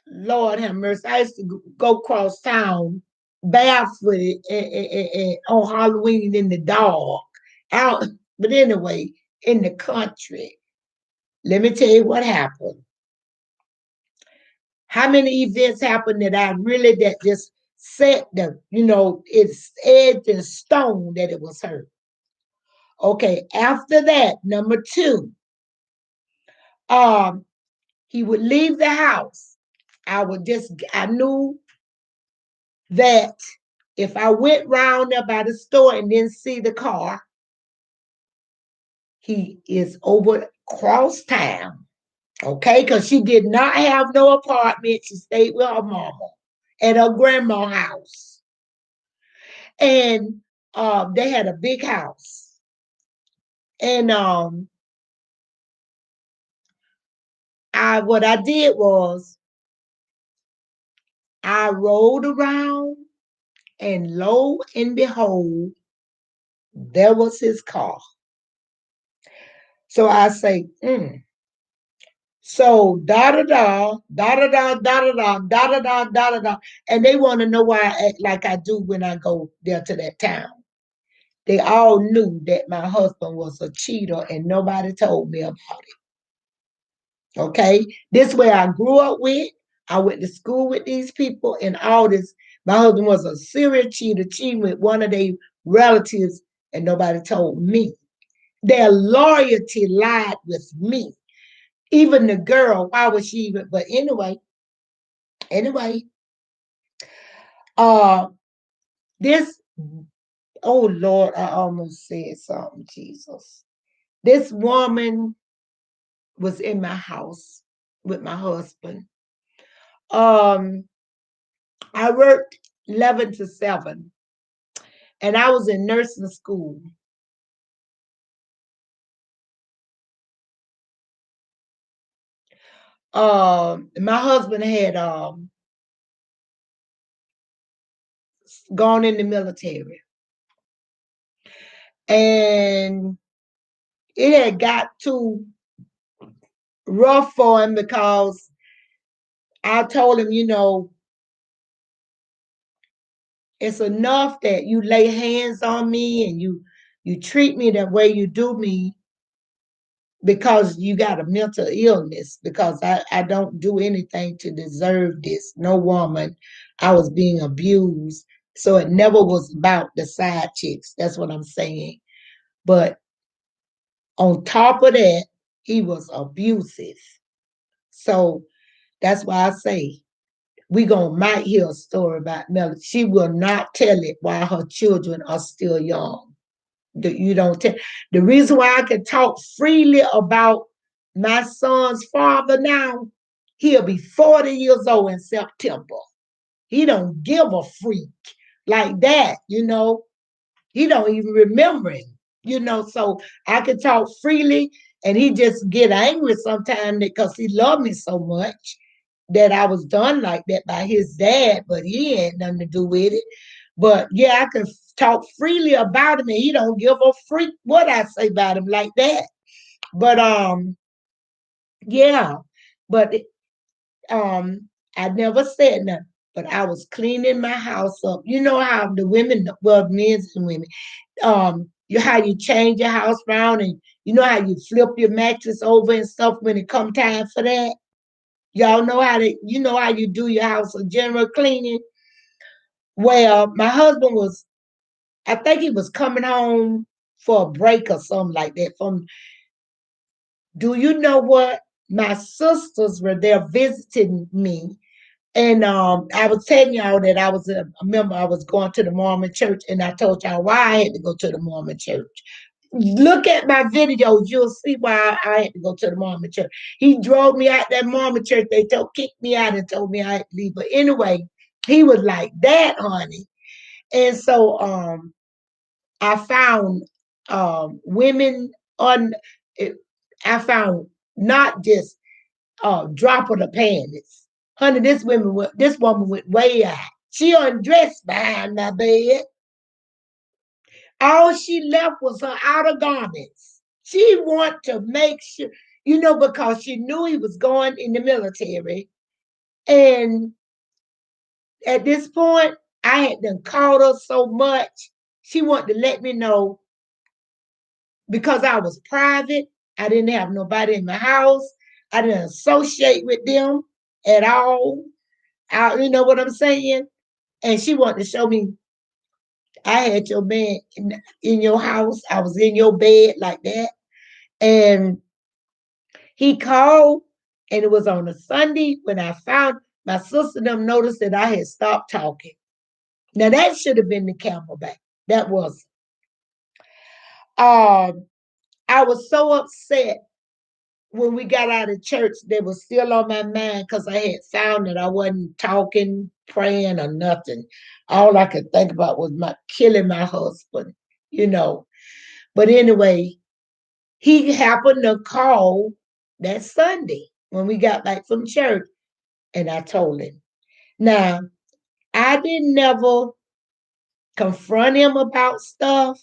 Lord have mercy, I used to go across town barefooted and on Halloween in the dark. Out, but anyway, in the country. Let me tell you what happened. How many events happened that I really that just set it's edged in stone that it was her. Okay, after that, number two, um, he would leave the house. I knew that if I went round there by the store and didn't see the car, he is over cross town. Okay, because she did not have no apartment. She stayed with her mama at her grandma's house. And they had a big house. And what I did was I rolled around, and lo and behold, there was his car. So I say, So da da da da da da da da da da da da da da, and they want to know why I act like I do when I go there to that town. They all knew that my husband was a cheater, and nobody told me about it. Okay, this way I grew up with. I went to school with these people, and all this. My husband was a serial cheater, cheating with one of their relatives, and nobody told me. Their loyalty lied with me. Even the girl, why was she even? But anyway, uh, this. Oh Lord, I almost said something. Jesus, this woman was in my house with my husband. Um, I worked 11 to 7, and I was in nursing school. My husband had gone in the military, and it had got too rough for him because I told him, it's enough that you lay hands on me and you treat me the way you do me because you got a mental illness, because I don't do anything to deserve this. No woman. I was being abused. So it never was about the side chicks. That's what I'm saying. But on top of that, he was abusive. So that's why I say might hear a story about Melody. She will not tell it while her children are still young. You don't tell. The reason why I can talk freely about my son's father now, he'll be 40 years old in September. He don't give a freak like that. He don't even remember him. So I can talk freely, and he just get angry sometimes because he loved me so much that I was done like that by his dad, but he had nothing to do with it. But yeah, I can talk freely about him, and he don't give a freak what I say about him like that. But yeah, but I never said nothing. But I was cleaning my house up. You know how the women, well, men and women, how you change your house around, and you know how you flip your mattress over and stuff when it come time for that. Y'all know how you do your house a general cleaning. Well, my husband I think he was coming home for a break or something like that. Do you know what? My sisters were there visiting me. And I was telling y'all that I was a member, I was going to the Mormon church, and I told y'all why I had to go to the Mormon church. Look at my videos, you'll see why I had to go to the Mormon church. He drove me out that Mormon church. They kicked me out and told me I had to leave. But anyway, he was like that, honey. And so I found women on it. I found not just drop of the panties. Honey, this woman went way out. She undressed behind my bed. All she left was her outer garments. She wanted to make sure, because she knew he was going in the military. And at this point, I had done called her so much. She wanted to let me know, because I was private. I didn't have nobody in my house. I didn't associate with them at all. You know what I'm saying? And she wanted to show me I had your man in your house. I was in your bed like that. And he called, and it was on a Sunday when I found my sister and them noticed that I had stopped talking. Now that should have been the Camelback. That was. I was so upset when we got out of church. They was still on my mind because I had found that I wasn't talking, praying, or nothing. All I could think about was my killing my husband, you know. But anyway, he happened to call that Sunday when we got back from church, and I told him. Now, I didn't never confront him about stuff,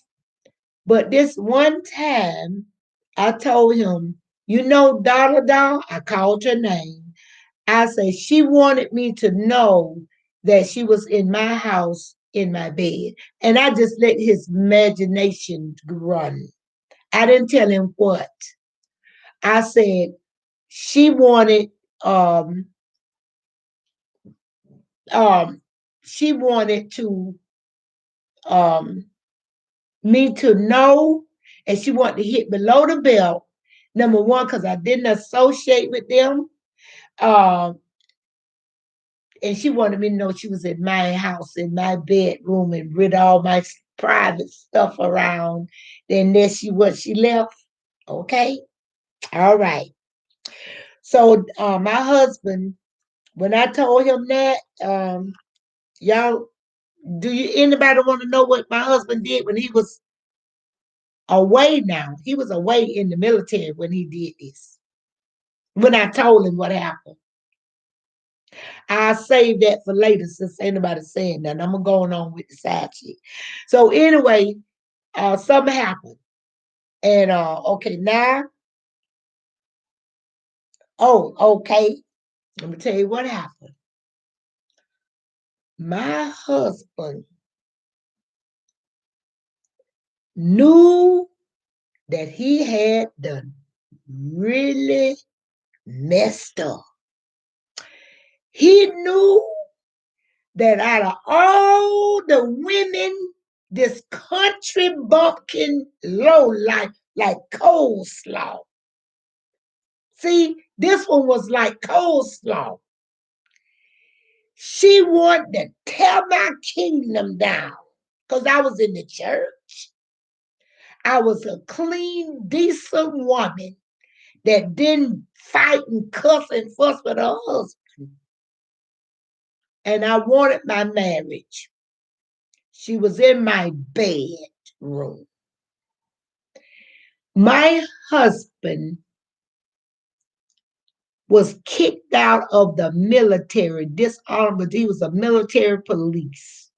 but this one time I told him, you know, Dada, I called her name. I said, she wanted me to know that she was in my house in my bed. And I just let his imagination run. I didn't tell him what. I said, she wanted um um she wanted to um me to know, and she wanted to hit below the belt. Number one, because I didn't associate with them. Um, and she wanted me to know she was in my house, in my bedroom, and rid all my private stuff around. Then there she was, she left. Okay. All right. So my husband, when I told him that, y'all, do you anybody want to know what my husband did when he was away now? He was away in the military when he did this. When I told him what happened. I saved that for later since ain't nobody saying nothing. I'm going on with the side chick. So anyway, something happened. And okay, now, oh, okay. Let me tell you what happened. My husband knew that he had done really messed up. He knew that out of all the women, this country bumpkin low life like coleslaw. See, this one was like coleslaw. She wanted to tear my kingdom down because I was in the church. I was a clean, decent woman that didn't fight and cuss and fuss with her husband. And I wanted my marriage. She was in my bedroom. My husband was kicked out of the military, dishonorable. He was a military police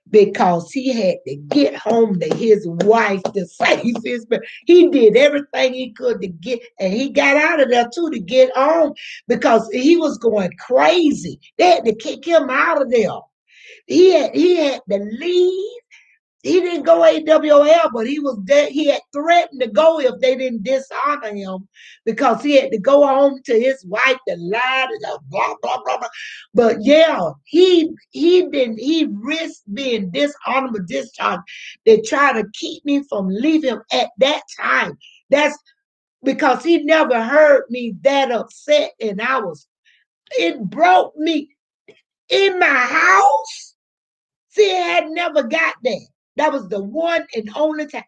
because he had to get home to his wife to save his. He did everything he could to get, and he got out of there too to get home because he was going crazy. They had to kick him out of there. He had to leave. He didn't go AWL, but he was dead. He had threatened to go if they didn't dishonor him because he had to go home to his wife to lie to blah blah blah blah. But yeah, he risked being dishonorable discharged. They try to keep me from leaving at that time. That's because he never heard me that upset, and it broke me in my house. See, I had never got that. That was the one and only time.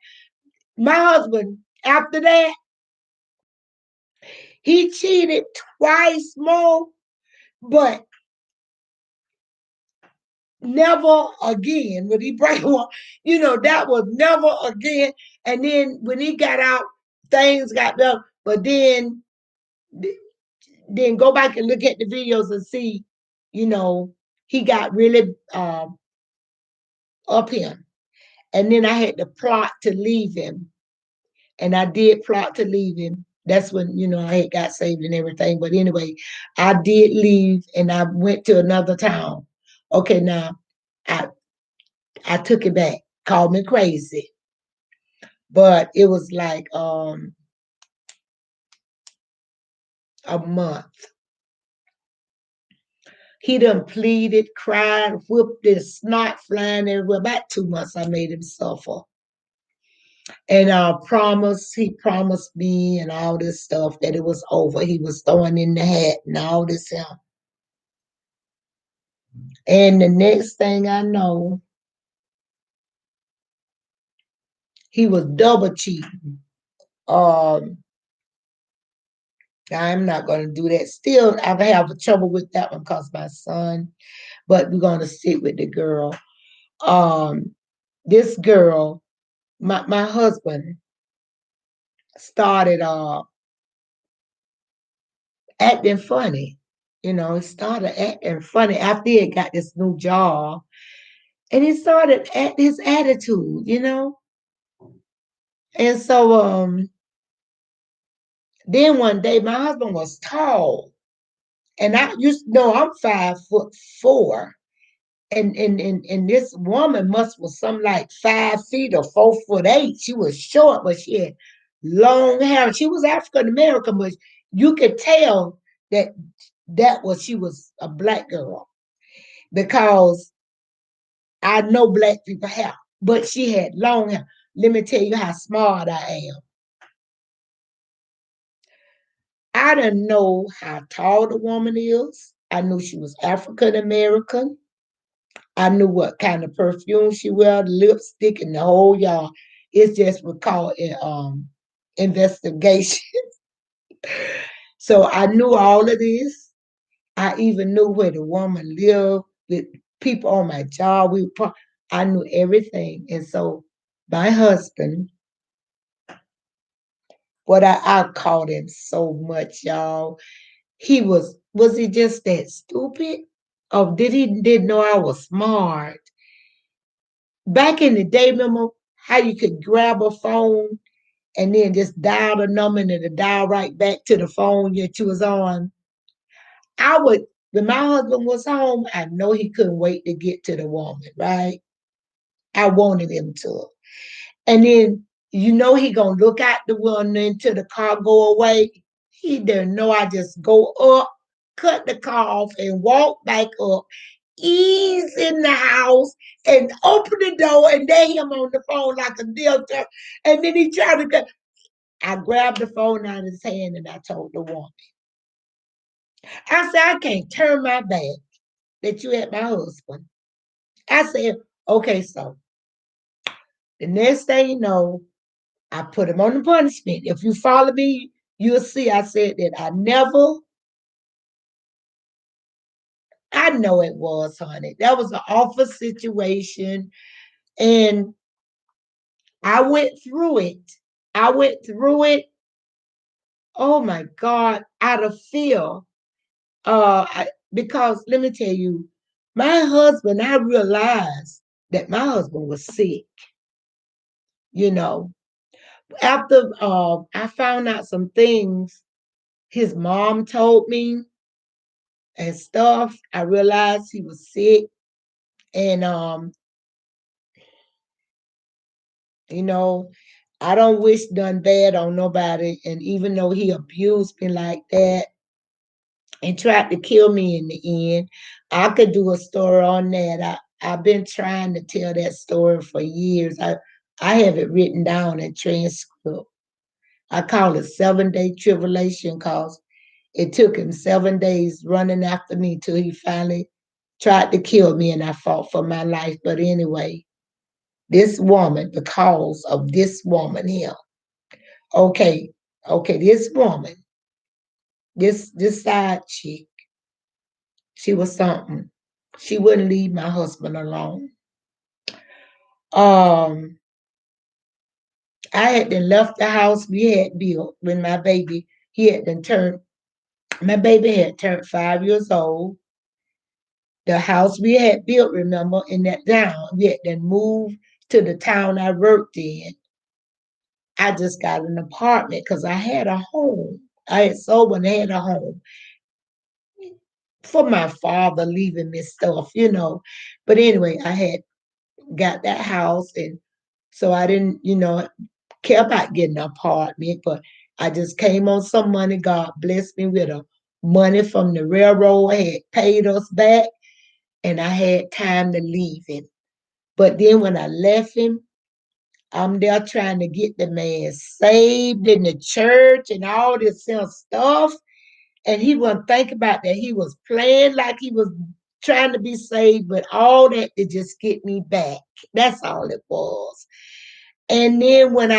My husband, after that, he cheated twice more, but never again. When he break one, that was never again. And then when he got out, things got better. But then go back and look at the videos and see, he got really up him. And then I had to plot to leave him. And I did plot to leave him. That's when, I had got saved and everything. But anyway, I did leave and I went to another town. Okay, now I I took it back. Called me crazy. But it was like a month. He done pleaded, cried, whooped his snot flying everywhere. About 2 months I made him suffer. And he promised me and all this stuff that it was over. He was throwing in the hat and all this stuff. And the next thing I know, he was double cheating. Um, I'm not going to do that. Still, I have trouble with that one because my son, but we're going to sit with the girl. Um, this girl, my husband started acting funny. He started acting funny after he had got this new job. And he started at his attitude. And so then one day my husband was tall. And I used to know I'm 5'4". And this woman must was something like 5 feet or 4'8". She was short, but she had long hair. She was African American, but you could tell that she was a black girl because I know black people have, but she had long hair. Let me tell you how smart I am. I didn't know how tall the woman is. I knew she was African American. I knew what kind of perfume she wear, lipstick, and the whole y'all. It's just we call it investigation. So I knew all of this. I even knew where the woman lived with people on my job. I knew everything. And so my husband, what I called him so much, y'all. Was he just that stupid? Or didn't know I was smart? Back in the day, remember how you could grab a phone and then just dial the number and it'll dial right back to the phone that you was on? I would, when my husband was home, I know he couldn't wait to get to the woman, right? I wanted him to. And then he gonna look out the window until the car go away. He didn't know I just go up, cut the car off, and walk back up, ease in the house, and open the door, and there him on the phone like a deal. And then he tried to get. I grabbed the phone out of his hand and I told the woman, I said, I can't turn my back that you at my husband. I said, okay, so the next thing you know, I put him on the punishment. If you follow me, you'll see I said that I know it was, honey. That was an awful situation. And I went through it. I went through it. Oh my God, out of fear. Because let me tell you, my husband, I realized that my husband was sick. You know, after I found out some things his mom told me and stuff, I realized he was sick. And you know, I don't wish none bad on nobody. And even though he abused me like that and tried to kill me in the end, I could do a story on that. I've been trying to tell that story for years. I have it written down in transcript. I call it 7-day tribulation because it took him 7 days running after me till he finally tried to kill me and I fought for my life. But anyway, this woman, the cause of this woman here. Okay, this woman, this side chick, she was something. She wouldn't leave my husband alone. Um, I had then left the house we had built when my baby, he had then turned, my baby had turned 5 years old. The house we had built, remember, in that town, we had then moved to the town I worked in. I just got an apartment because I had a home. I had sold and had a home for my father leaving me stuff. But anyway, I had got that house, and so I didn't care about getting an apartment, but I just came on some money. God blessed me with a Money from the railroad had paid us back, and I had time to leave him. But then when I left him, I'm there trying to get the man saved in the church and all this stuff. And he wasn't thinking about that. He was playing like he was trying to be saved, but all that to just get me back. That's all it was. And then when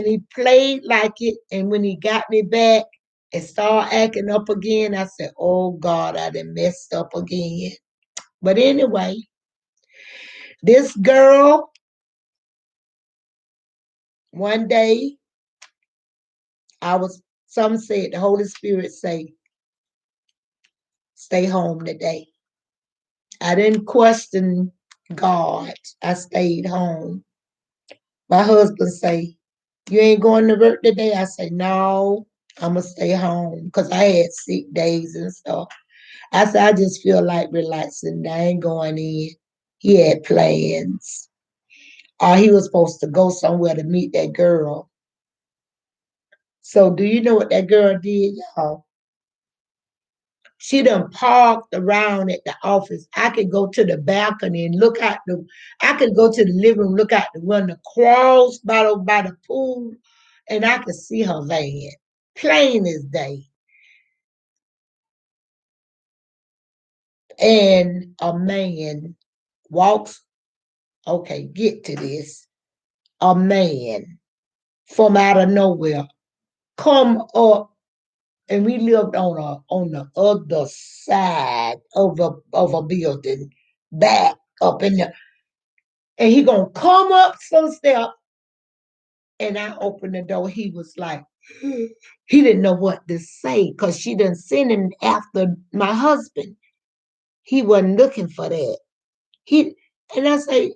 he played like it, and when he got me back and started acting up again, I said, "Oh God, I done messed up again." But anyway, this girl, one day, some said the Holy Spirit say, "Stay home today." I didn't question God. I stayed home. My husband say, "You ain't going to work today?" I say, "No, I'm going to stay home," because I had sick days and stuff. I said, "I just feel like relaxing. I ain't going in." He had plans. He was supposed to go somewhere to meet that girl. So do you know what that girl did, y'all? She done parked around at the office. I could go to the balcony and I could go to the living room, look out the window, cross by the pool, and I could see her van. Plain as day. And a man walks, okay, get to this. A man from out of nowhere come up, and we lived on the other side of a building, back up in the, and he gonna come up some step, and I opened the door. He was like, he didn't know what to say because she done sent him after my husband. He wasn't looking for that. He and I say,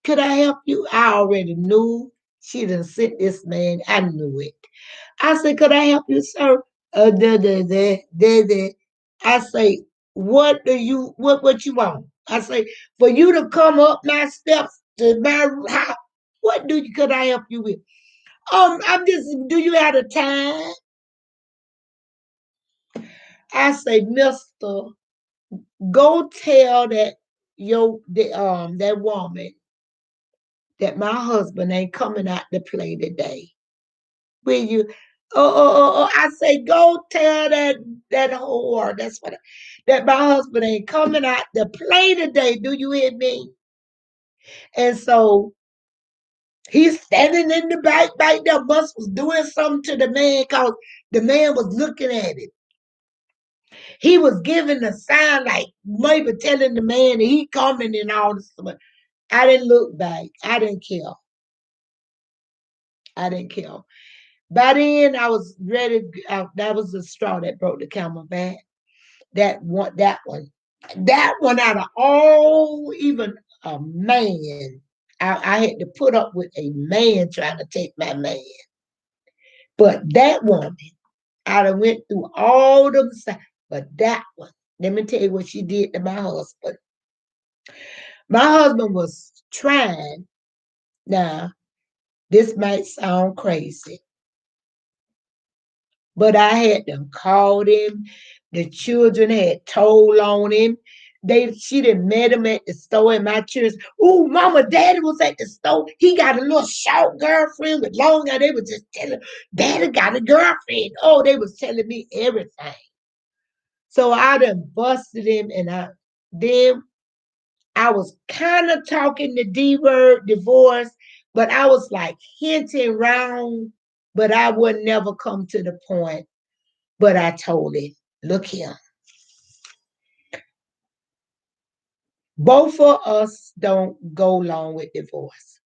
"Could I help you?" I already knew she done sent this man. I knew it. I said, "Could I help you, sir?" Da. I say, what you want?" I say, "For you to come up my steps to my house, could I help you with?" Do you have the time?" I say, "Mister, go tell that woman that my husband ain't coming out to play today. Will you?" I say, "Go tell that whore, that my husband ain't coming out to play today. Do you hear me?" And so he's standing in the back right there. Bus was doing something to the man because the man was looking at it. He was giving a sign, like maybe telling the man that he coming and all this stuff. I didn't look back. I didn't care. I didn't care. By then, I was ready. That was the straw that broke the camel back. That one out of all, even a man, I had to put up with a man trying to take my man. But that woman, I done went through all them signs. But that one, let me tell you what she did to my husband. My husband was trying. Now, this might sound crazy, but I had them called him. The children had told on him. She done met him at the store in my church. "Oh, mama, daddy was at the store. He got a little short girlfriend with long hair." They were just telling, "Daddy got a girlfriend." Oh, they was telling me everything. So I done busted him, and then I was kind of talking the D word, divorce, but I was like hinting around, but I would never come to the point. But I told him, "Look here, both of us don't go along with divorce."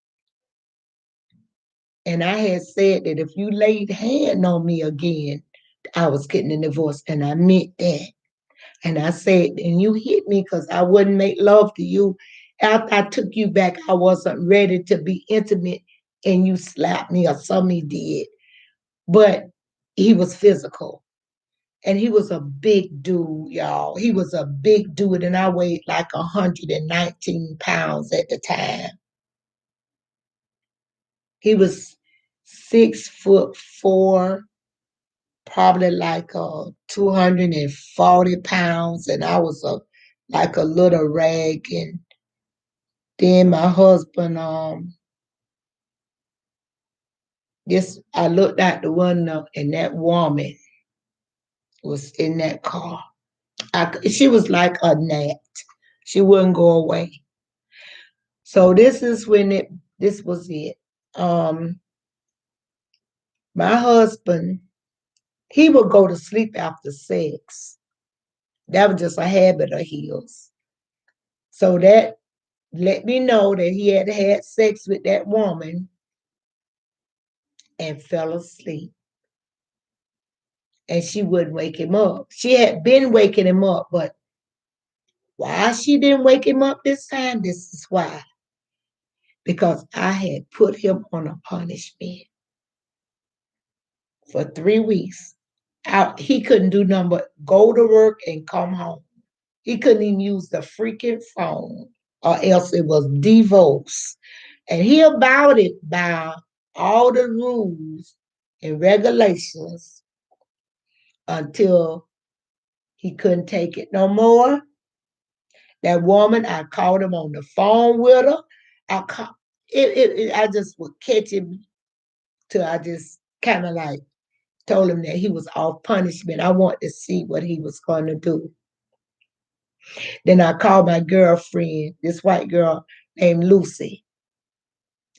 And I had said that if you laid hand on me again, I was getting a divorce. And I meant that. And I said, and you hit me because I wouldn't make love to you. After I took you back, I wasn't ready to be intimate, and you slapped me or something he did. But he was physical. And he was a big dude, y'all. He was a big dude, and I weighed like 119 pounds at the time. He was 6'4", probably like 240 pounds, and I was like a little rag. And then my husband, this I looked out the window, and that woman was in that car. She was like a gnat. She wouldn't go away. So this was it. Um, my husband, he would go to sleep after sex. That was just a habit of his. So that let me know that he had sex with that woman and fell asleep. And she wouldn't wake him up. She had been waking him up, but why she didn't wake him up this time? This is why. Because I had put him on a punishment for 3 weeks. He couldn't do nothing but go to work and come home. He couldn't even use the freaking phone, or else it was divorce. And he about it by all the rules and regulations until he couldn't take it no more. That woman, I called him on the phone with her. I call, I just would catch him till I just kind of like told him that he was off punishment. I wanted to see what he was going to do. Then I called my girlfriend, this white girl named Lucy.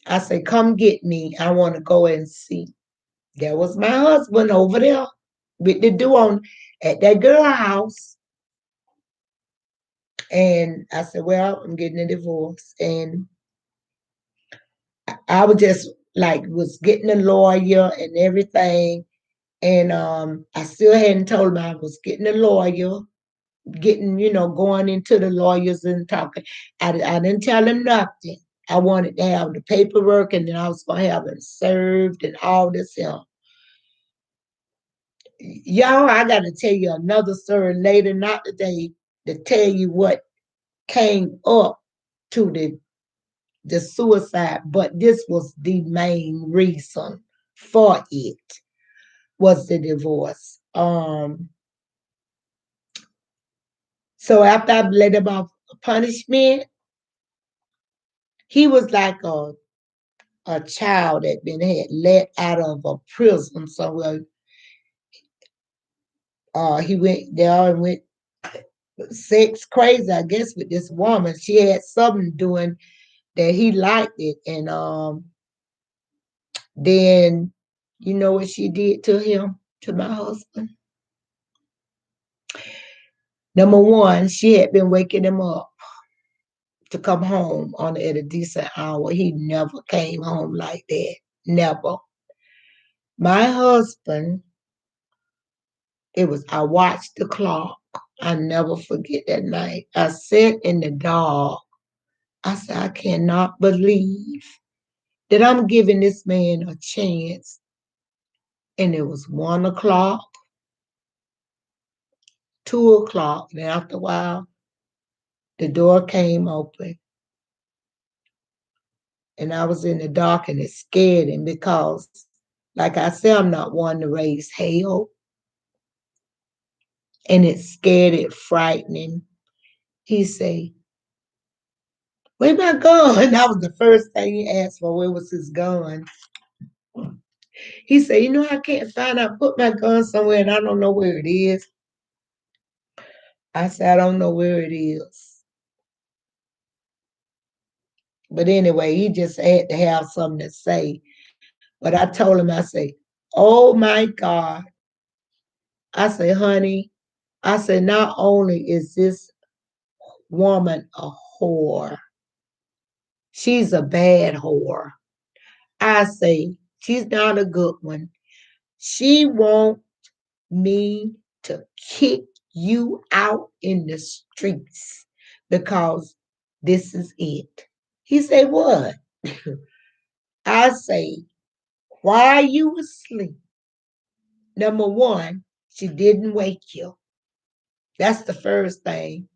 I said, come get me. I want to go and see. There was my husband over there with the dude on at that girl house. And I said, well, I'm getting a divorce. And I was just like was getting a lawyer and everything. And I still hadn't told him I was getting a lawyer, getting, going into the lawyers and talking. I didn't tell him nothing. I wanted to have the paperwork, and then I was going to have it served and all this here. Y'all, I got to tell you another story later, not today, to tell you what came up to the suicide, but this was the main reason for it was the divorce. So after I let him off punishment, he was like a child that been had let out of a prison somewhere. He went there and went sex crazy, I guess, with this woman. She had something doing that he liked it, and then you know what she did to him, to my husband. Number one, she had been waking him up to come home on at a decent hour. He never came home like that. Never. My husband, I watched the clock. I never forget that night. I sat in the dark. I said, I cannot believe that I'm giving this man a chance. And it was 1 o'clock, 2 o'clock. And after a while, the door came open. And I was in the dark, and it scared him because, like I said, I'm not one to raise hell. And it scared, it frightened him. He said, where my gun? That was the first thing he asked for. Where was his gun? He said, I can't find I put my gun somewhere and I don't know where it is. I said, I don't know where it is. But anyway, he just had to have something to say. But I told him, I said, oh my God. I said, honey, I said, not only is this woman a whore, she's a bad whore. I say, she's not a good one. She wants me to kick you out in the streets because this is it. He said, what? I say, while you were asleep, number one, she didn't wake you. That's the first thing.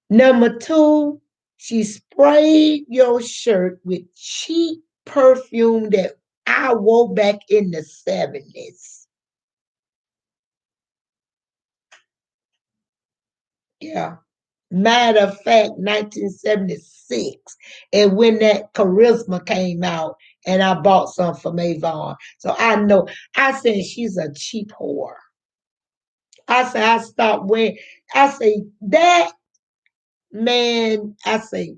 Number two, she sprayed your shirt with cheap perfume that I wore back in the 70s. Yeah. Matter of fact, 1976, and when that Charisma came out, and I bought some from Avon. So I know, I said she's a cheap whore. I said, I stopped wearing, I say, that man, I say,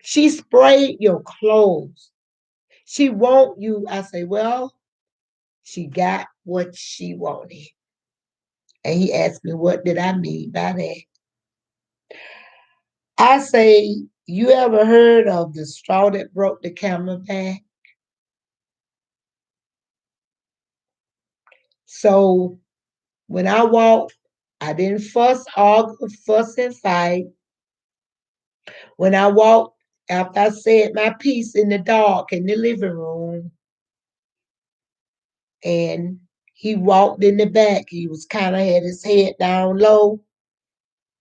she sprayed your clothes. She want you. I say, well, she got what she wanted. And he asked me, what did I mean by that? I say, you ever heard of the straw that broke the camel back? So when I walked, I didn't fuss and fight. When I walked, after I said my piece in the dark in the living room, and he walked in the back, he was kind of had his head down low.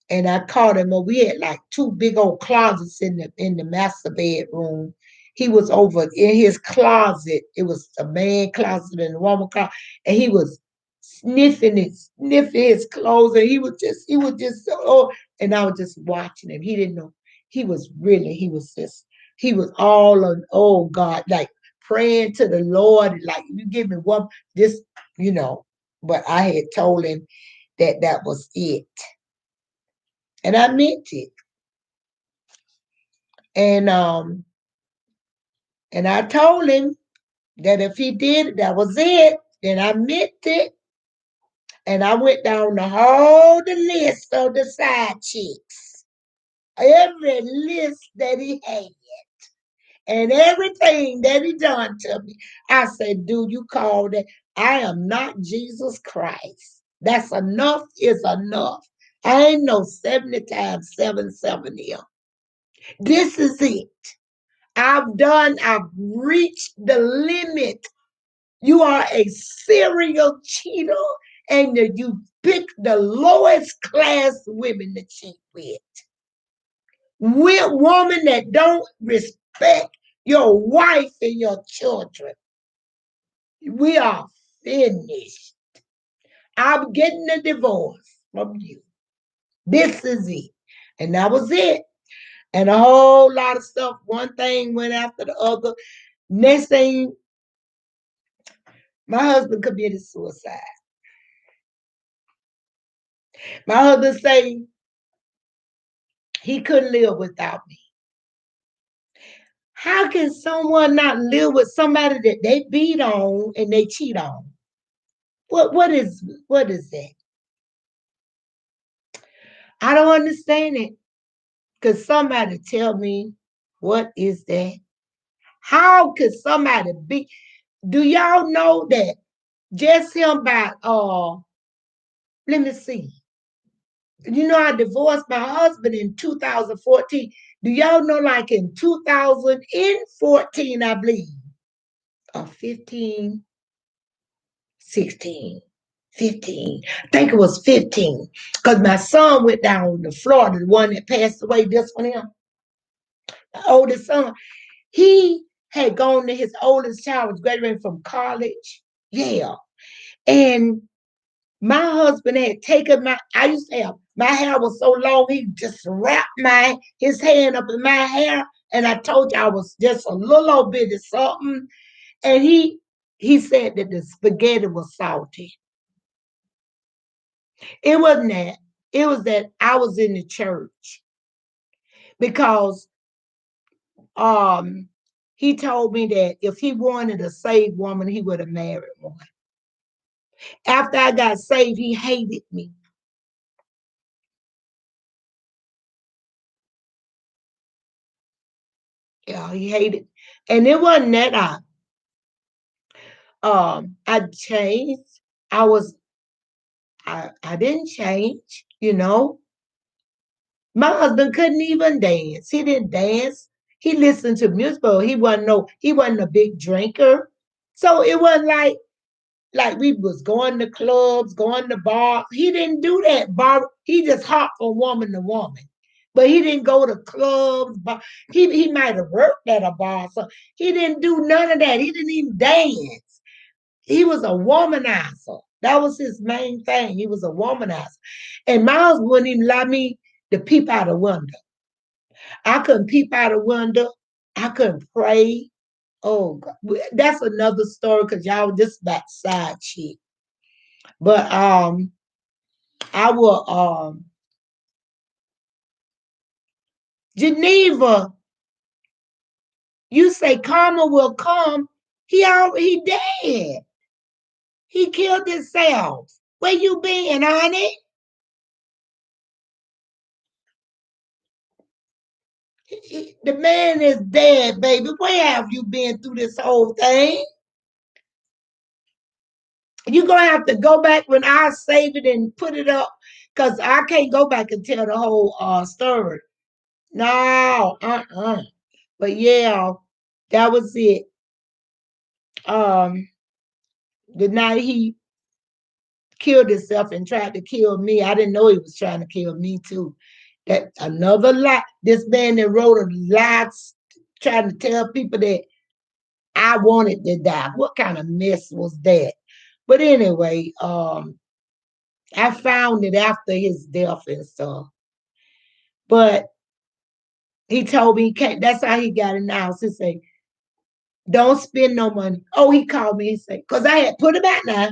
And I caught him. We had like two big old closets in the master bedroom. He was over in his closet. It was a man closet and a woman closet, and he was sniffing his clothes, and he was just oh, and I was just watching him. He didn't know. He was all on, oh God, like praying to the Lord, like you give me one this, you know. But I had told him that was it. And I meant it. And and I told him that if he did it, that was it. Then I meant it. And I went down the whole the list of the side chicks. Every list that he had and everything that he done to me. I said, dude, you called it. I am not Jesus Christ. That's enough is enough. I ain't no 70 times 770. This is it. I've reached the limit. You are a serial cheater and you pick the lowest class women to cheat with. With women that don't respect your wife and your children. We are finished. I'm getting a divorce from you. This is it. And that was it. And a whole lot of stuff. One thing went after the other. Next thing, my husband committed suicide. My husband say he couldn't live without me. How can someone not live with somebody that they beat on and they cheat on? What is that? I don't understand it. Could somebody tell me what is that? How could somebody be? Do y'all know that just him by let me see. You know, I divorced my husband in 2014. Do y'all know, like in 2014, I believe, or 15, 16, 15. I think it was 15. Because my son went down to Florida, the one that passed away, this one here, the oldest son. He had gone to his oldest child, was graduating from college. Yeah. And my husband had taken I used to have, my hair was so long, he just wrapped his hand up in my hair. And I told you I was just a little old bit of something. And he said that the spaghetti was salty. It wasn't that. It was that I was in the church because he told me that if he wanted a saved woman, he would have married one. After I got saved, he hated me. Yeah, he hated. And it wasn't that I changed. I was I didn't change, you know. My husband couldn't even dance. He didn't dance. He listened to music, but he wasn't a big drinker. So it wasn't like we was going to clubs, going to bars. He didn't do that. Bar, he just hopped from woman to woman. But he didn't go to clubs. Bar. He might have worked at a bar. So he didn't do none of that. He didn't even dance. He was a womanizer. That was his main thing. He was a womanizer. And Miles wouldn't even allow me to peep out a window. I couldn't peep out a window. I couldn't pray. Oh, God. That's another story because y'all just about side chick. But I will Geneva, you say karma will come. He dead. He killed himself. Where you been, honey? The man is dead, baby. Where have you been through this whole thing? You're gonna have to go back when I save it and put it up, cause I can't go back and tell the whole story. No, But yeah, that was it. Um, the night he killed himself and tried to kill me, I didn't know he was trying to kill me too. That another lie. This man that wrote a lie trying to tell people that I wanted to die. What kind of mess was that? But anyway, I found it after his death and stuff. But he told me he can't. That's how he got in the house. He said, "Don't spend no money." Oh, he called me and said, "Cause I had put him out now."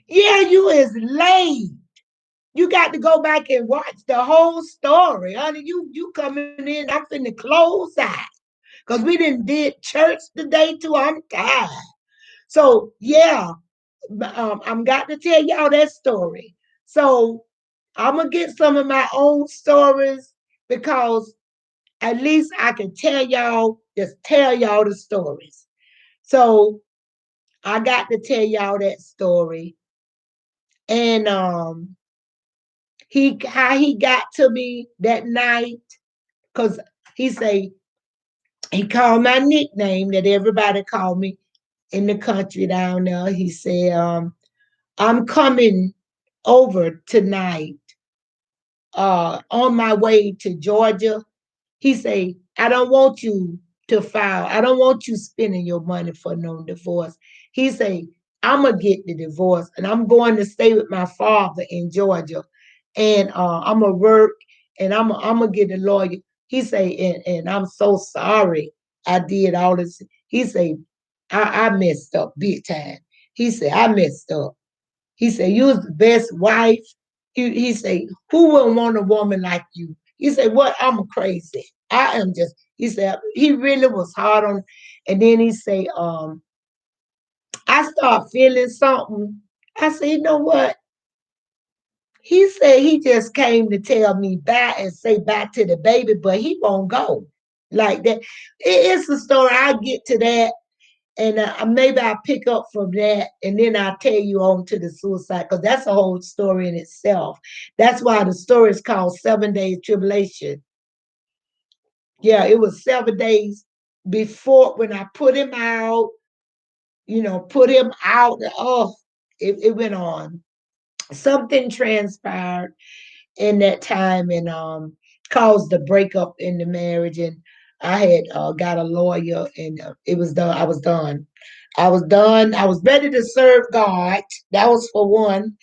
Yeah, you is late. You got to go back and watch the whole story, honey. You coming in? I'm finna close out because we didn't did church today too. I'm tired. So yeah, I'm got to tell y'all that story. So I'm gonna get some of my own stories because at least I can tell y'all, just tell y'all the stories. So I got to tell y'all that story. And he how he got to me that night, because he say he called my nickname that everybody called me in the country down there. He said, I'm coming over tonight, on my way to Georgia. He say, I don't want you to file. I don't want you spending your money for no divorce. He say, I'm gonna get the divorce and I'm going to stay with my father in Georgia. And I'm gonna work and I'm gonna get a lawyer. He say, and I'm so sorry I did all this. He say, I messed up big time. He said, I messed up. He said, you was the best wife. He said, who wouldn't want a woman like you? He said, what? I'm crazy. I am just, he said, he really was hard on. And then he said, I start feeling something. I said, you know what? He said he just came to tell me bye and say bye to the baby, but he won't go like that. It's a story. I get to that and maybe I'll pick up from that and then I'll tell you on to the suicide because that's a whole story in itself. That's why the story is called 7 Days Tribulation. Yeah, it was 7 days before when I put him out, put him out. Oh, it went on. Something transpired in that time and caused the breakup in the marriage. And I had got a lawyer and it was done. I was done. I was done. I was ready to serve God. That was for one.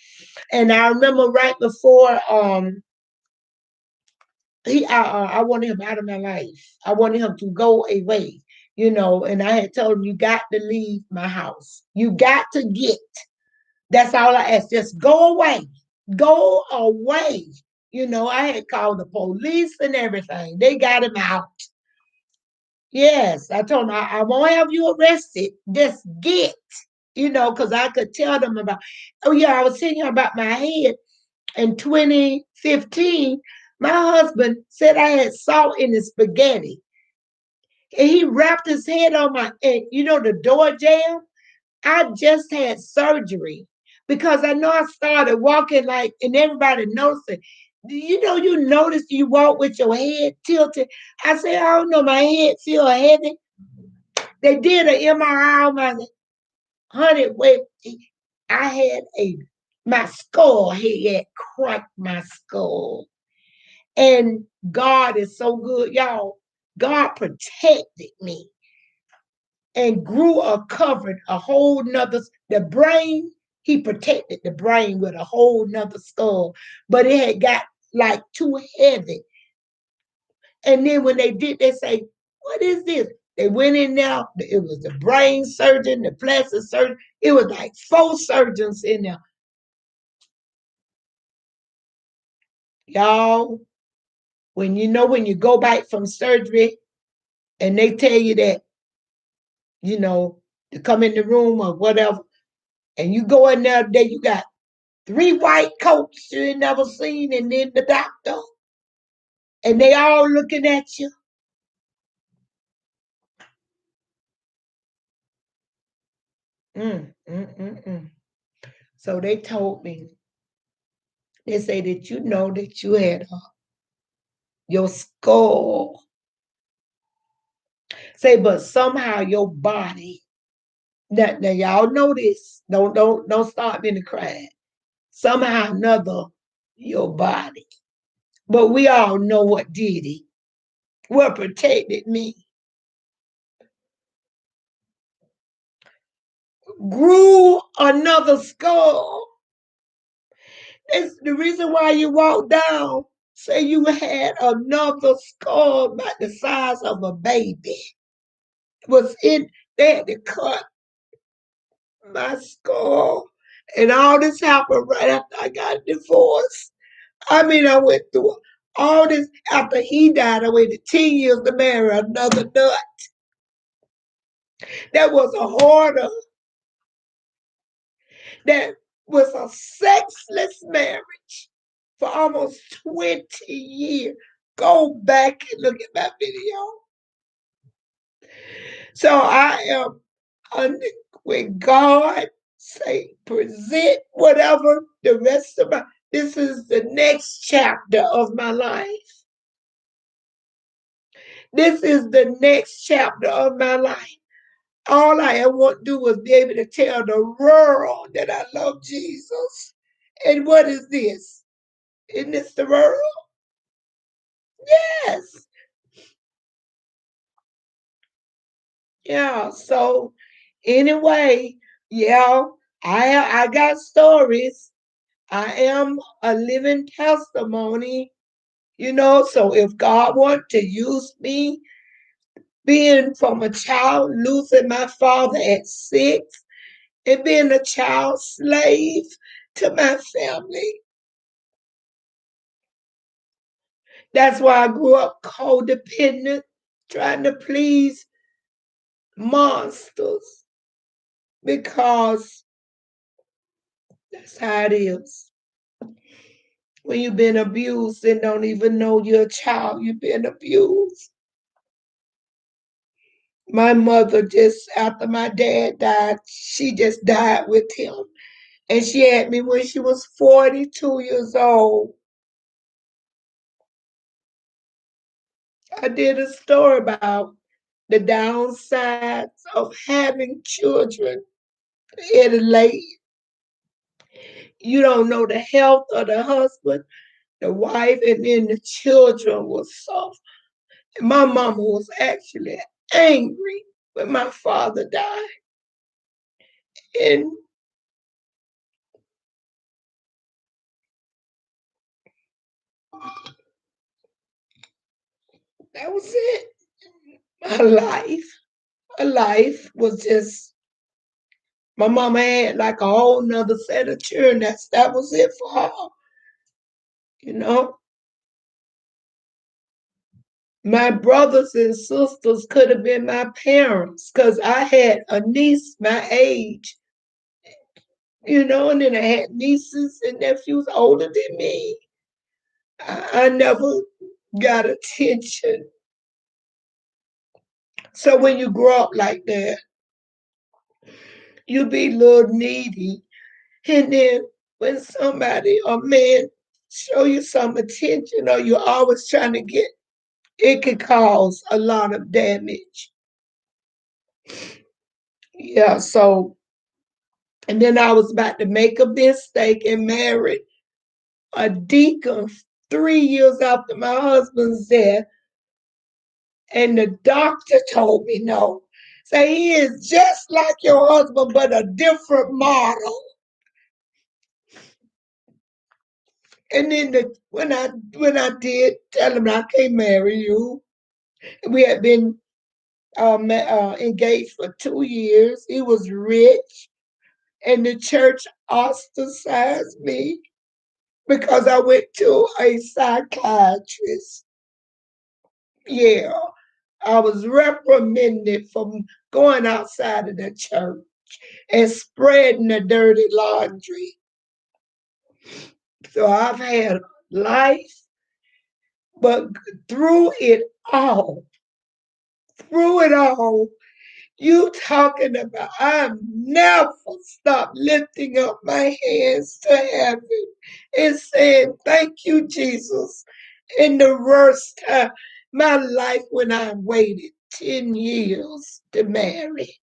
And I remember right before I wanted him out of my life. I wanted him to go away, and I had told him, you got to leave my house. You got to get. That's all I asked. Just go away. Go away. I had called the police and everything. They got him out. Yes, I told him I won't have you arrested. Just get, because I could tell them about. Oh yeah, I was telling you about my head in 2015. My husband said I had salt in the spaghetti, and he wrapped his head on and the door jamb. I just had surgery because I know I started walking like, and everybody noticed it. You notice you walk with your head tilted. I said, I don't know, my head feel heavy. They did an MRI on my honey. Wait, I had my skull. He had cracked my skull, and God is so good, y'all. God protected me. and grew or covered a whole nother, the brain, he protected the brain with a whole nother skull, but it had got like too heavy. And then when they did, they say, what is this? They went in there, it was the brain surgeon, the plastic surgeon, it was like 4 surgeons in there. Y'all, when you go back from surgery and they tell you that, to come in the room or whatever, and you go in there, you got 3 white coats you ain't never seen, and then the doctor, and they all looking at you. Mm, mm, mm, mm. So they told me, they say that that you had your skull. Say, but somehow your body. Now y'all know this. Don't start me to cry. Somehow another, your body. But we all know what did it. What protected me. Grew another skull. That's the reason why you walk down. Say you had another skull about the size of a baby. Was in, they had to cut my skull. And all this happened right after I got divorced. I mean, I went through all this. After he died, I waited 10 years to marry another nut. That was a hoarder. That was a sexless marriage for almost 20 years. Go back and look at my video. So I am when God say present whatever the rest of this is the next chapter of my life. This is the next chapter of my life. All I ever want to do was be able to tell the world that I love Jesus. And what is this? Isn't this the world? Yes. Yeah. So anyway, yeah, I got stories. I am a living testimony, so if God wants to use me, being from a child, losing my father at 6, and being a child slave to my family. That's why I grew up codependent, trying to please monsters, because that's how it is. When you've been abused and don't even know you're a child, you've been abused. My mother, just after my dad died, she just died with him. And she had me when she was 42 years old. I did a story about the downsides of having children at a late. You don't know the health of the husband, the wife, and then the children will suffer. And my mama was actually angry when my father died. And that was it. My life. My life was just, my mama had like a whole nother set of children. That was it for her. You know, my brothers and sisters could have been my parents because I had a niece my age, and then I had nieces and nephews older than me. I never got attention. So when you grow up like that, you be a little needy. And then when somebody or man show you some attention or you're always trying to get, it can cause a lot of damage. Yeah, so, and then I was about to make a mistake and marry a deacon 3 years after my husband's death. And the doctor told me no. Say he is just like your husband, but a different model. And then when I did tell him I can't marry you, we had been engaged for 2 years. He was rich, and the church ostracized me because I went to a psychiatrist. Yeah, I was reprimanded from going outside of the church and spreading the dirty laundry. So I've had life, but through it all, through it all, you talking about I've never stopped lifting up my hands to heaven and saying, thank you, Jesus. In the worst time, my life when I waited 10 years to marry.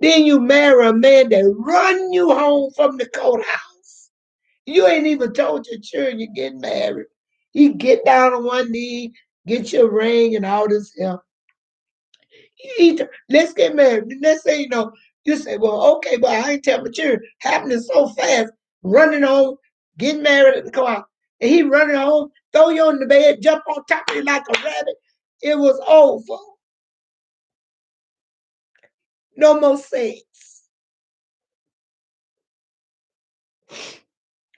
Then you marry a man that run you home from the courthouse. You ain't even told your children you're getting married. You get down on one knee, get your ring and all this help. Let's get married. The next thing you know, you say, well, okay, but I ain't telling my children. Happening so fast, running home, getting married at the car. And he running home, throw you on the bed, jump on top of you like a rabbit. It was over. No more sex.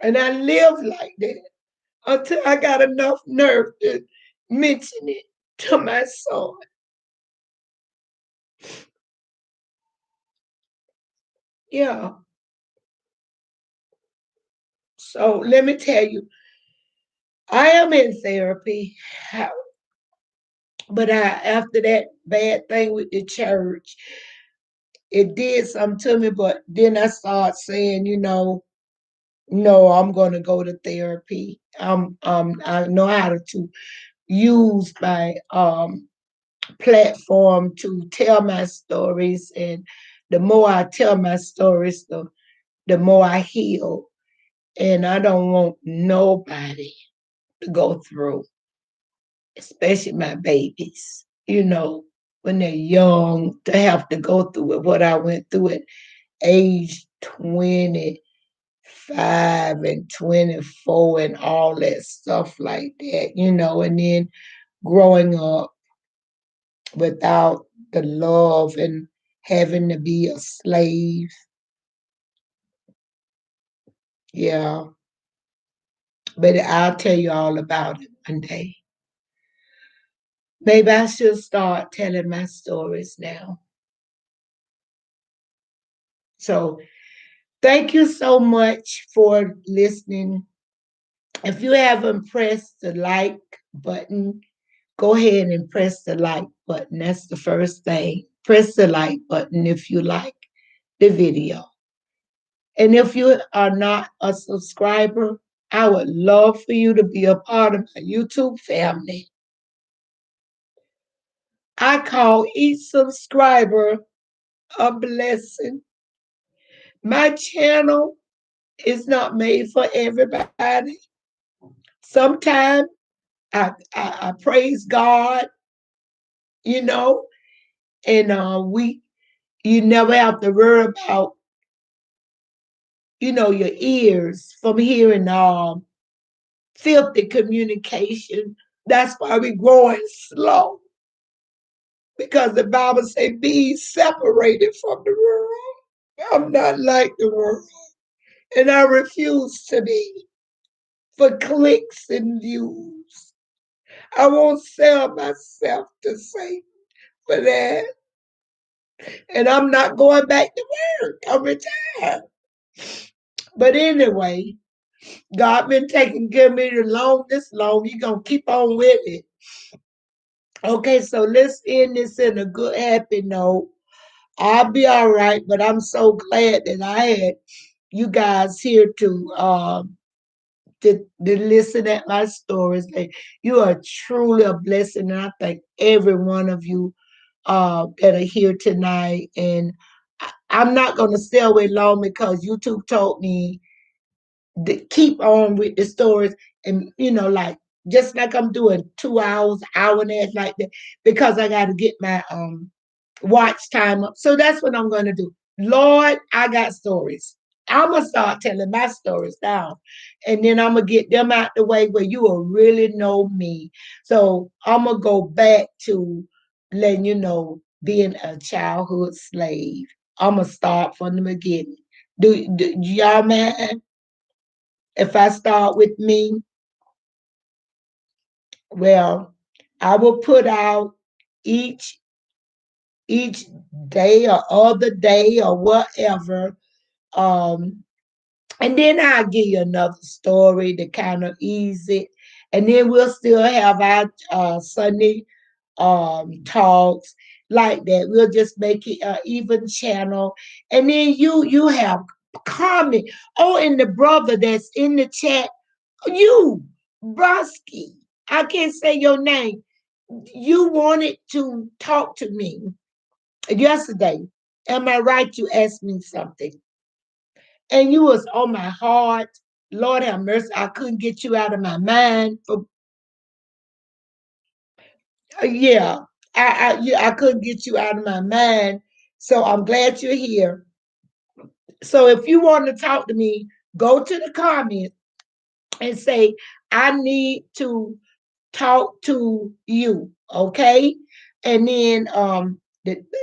And I lived like that until I got enough nerve to mention it to my son. Yeah. So let me tell you, I am in therapy, but after that bad thing with the church, it did something to me. But then I started saying, no, I'm gonna go to therapy. I know how to use my platform to tell my stories, and the more I tell my stories, the more I heal. And I don't want nobody to go through, especially my babies, when they're young, to have to go through it, what I went through at age 25 and 24 and all that stuff like that, and then growing up without the love and having to be a slave. Yeah. But I'll tell you all about it one day. Maybe I should start telling my stories now. So thank you so much for listening. If you haven't pressed the like button, go ahead and press the like button. That's the first thing. Press the like button if you like the video. And if you are not a subscriber, I would love for you to be a part of my YouTube family. I call each subscriber a blessing. My channel is not made for everybody. Sometimes I praise God, you know, and you never have to worry about, your ears from hearing filthy communication. That's why we're growing slow. Because the Bible says, be separated from the world. I'm not like the world. And I refuse to be for clicks and views. I won't sell myself to Satan for that. And I'm not going back to work. I'm retired. But anyway, God been taking care of me this long. He gonna keep on with it. Okay, so let's end this in a good, happy note. I'll be all right, but I'm so glad that I had you guys here to listen at my stories. Like, you are truly a blessing, and I thank every one of you that are here tonight. And I'm not going to stay away long because YouTube told me to keep on with the stories, and like just like I'm doing 2 hours, hour and a half like that, because I got to get my watch time up. So that's what I'm going to do. Lord, I got stories. I'm going to start telling my stories now. And then I'm going to get them out the way where you will really know me. So I'm going to go back to letting you know being a childhood slave. I'm going to start from the beginning. Do y'all man? If I start with me, well, I will put out each each day or other day or whatever. Um, and then I'll give you another story to kind of ease it. And then we'll still have our Sunday talks like that. We'll just make it an even channel. And then you have comment. Oh, and the brother that's in the chat, you, Brosky. I can't say your name. You wanted to talk to me yesterday. Am I right? You asked me something. And you was on my heart. Lord have mercy. I couldn't get you out of my mind. Yeah, I couldn't get you out of my mind. So I'm glad you're here. So if you want to talk to me, go to the comments and say, I need to talk to you, okay? And then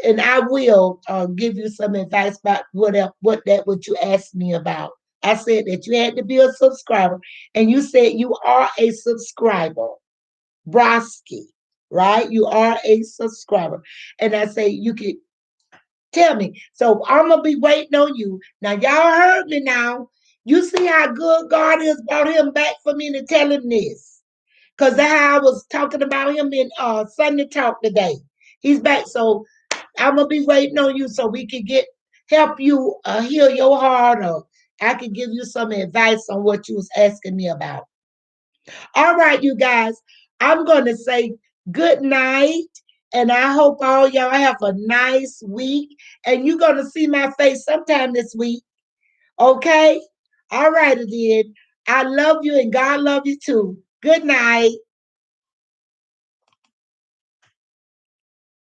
and I will give you some advice about what you asked me about. I said that you had to be a subscriber, and you said you are a subscriber, Broski, right? You are a subscriber, and I say you can tell me. So I'm gonna be waiting on you. Now y'all heard me now. You see how good God is brought him back for me to tell him this. Cause that's how I was talking about him in Sunday talk today. He's back. So I'm gonna be waiting on you so we can help you heal your heart, or I can give you some advice on what you was asking me about. All right, you guys. I'm gonna say good night. And I hope all y'all have a nice week. And you're gonna see my face sometime this week. Okay? All right, then. I love you and God love you too. Good night.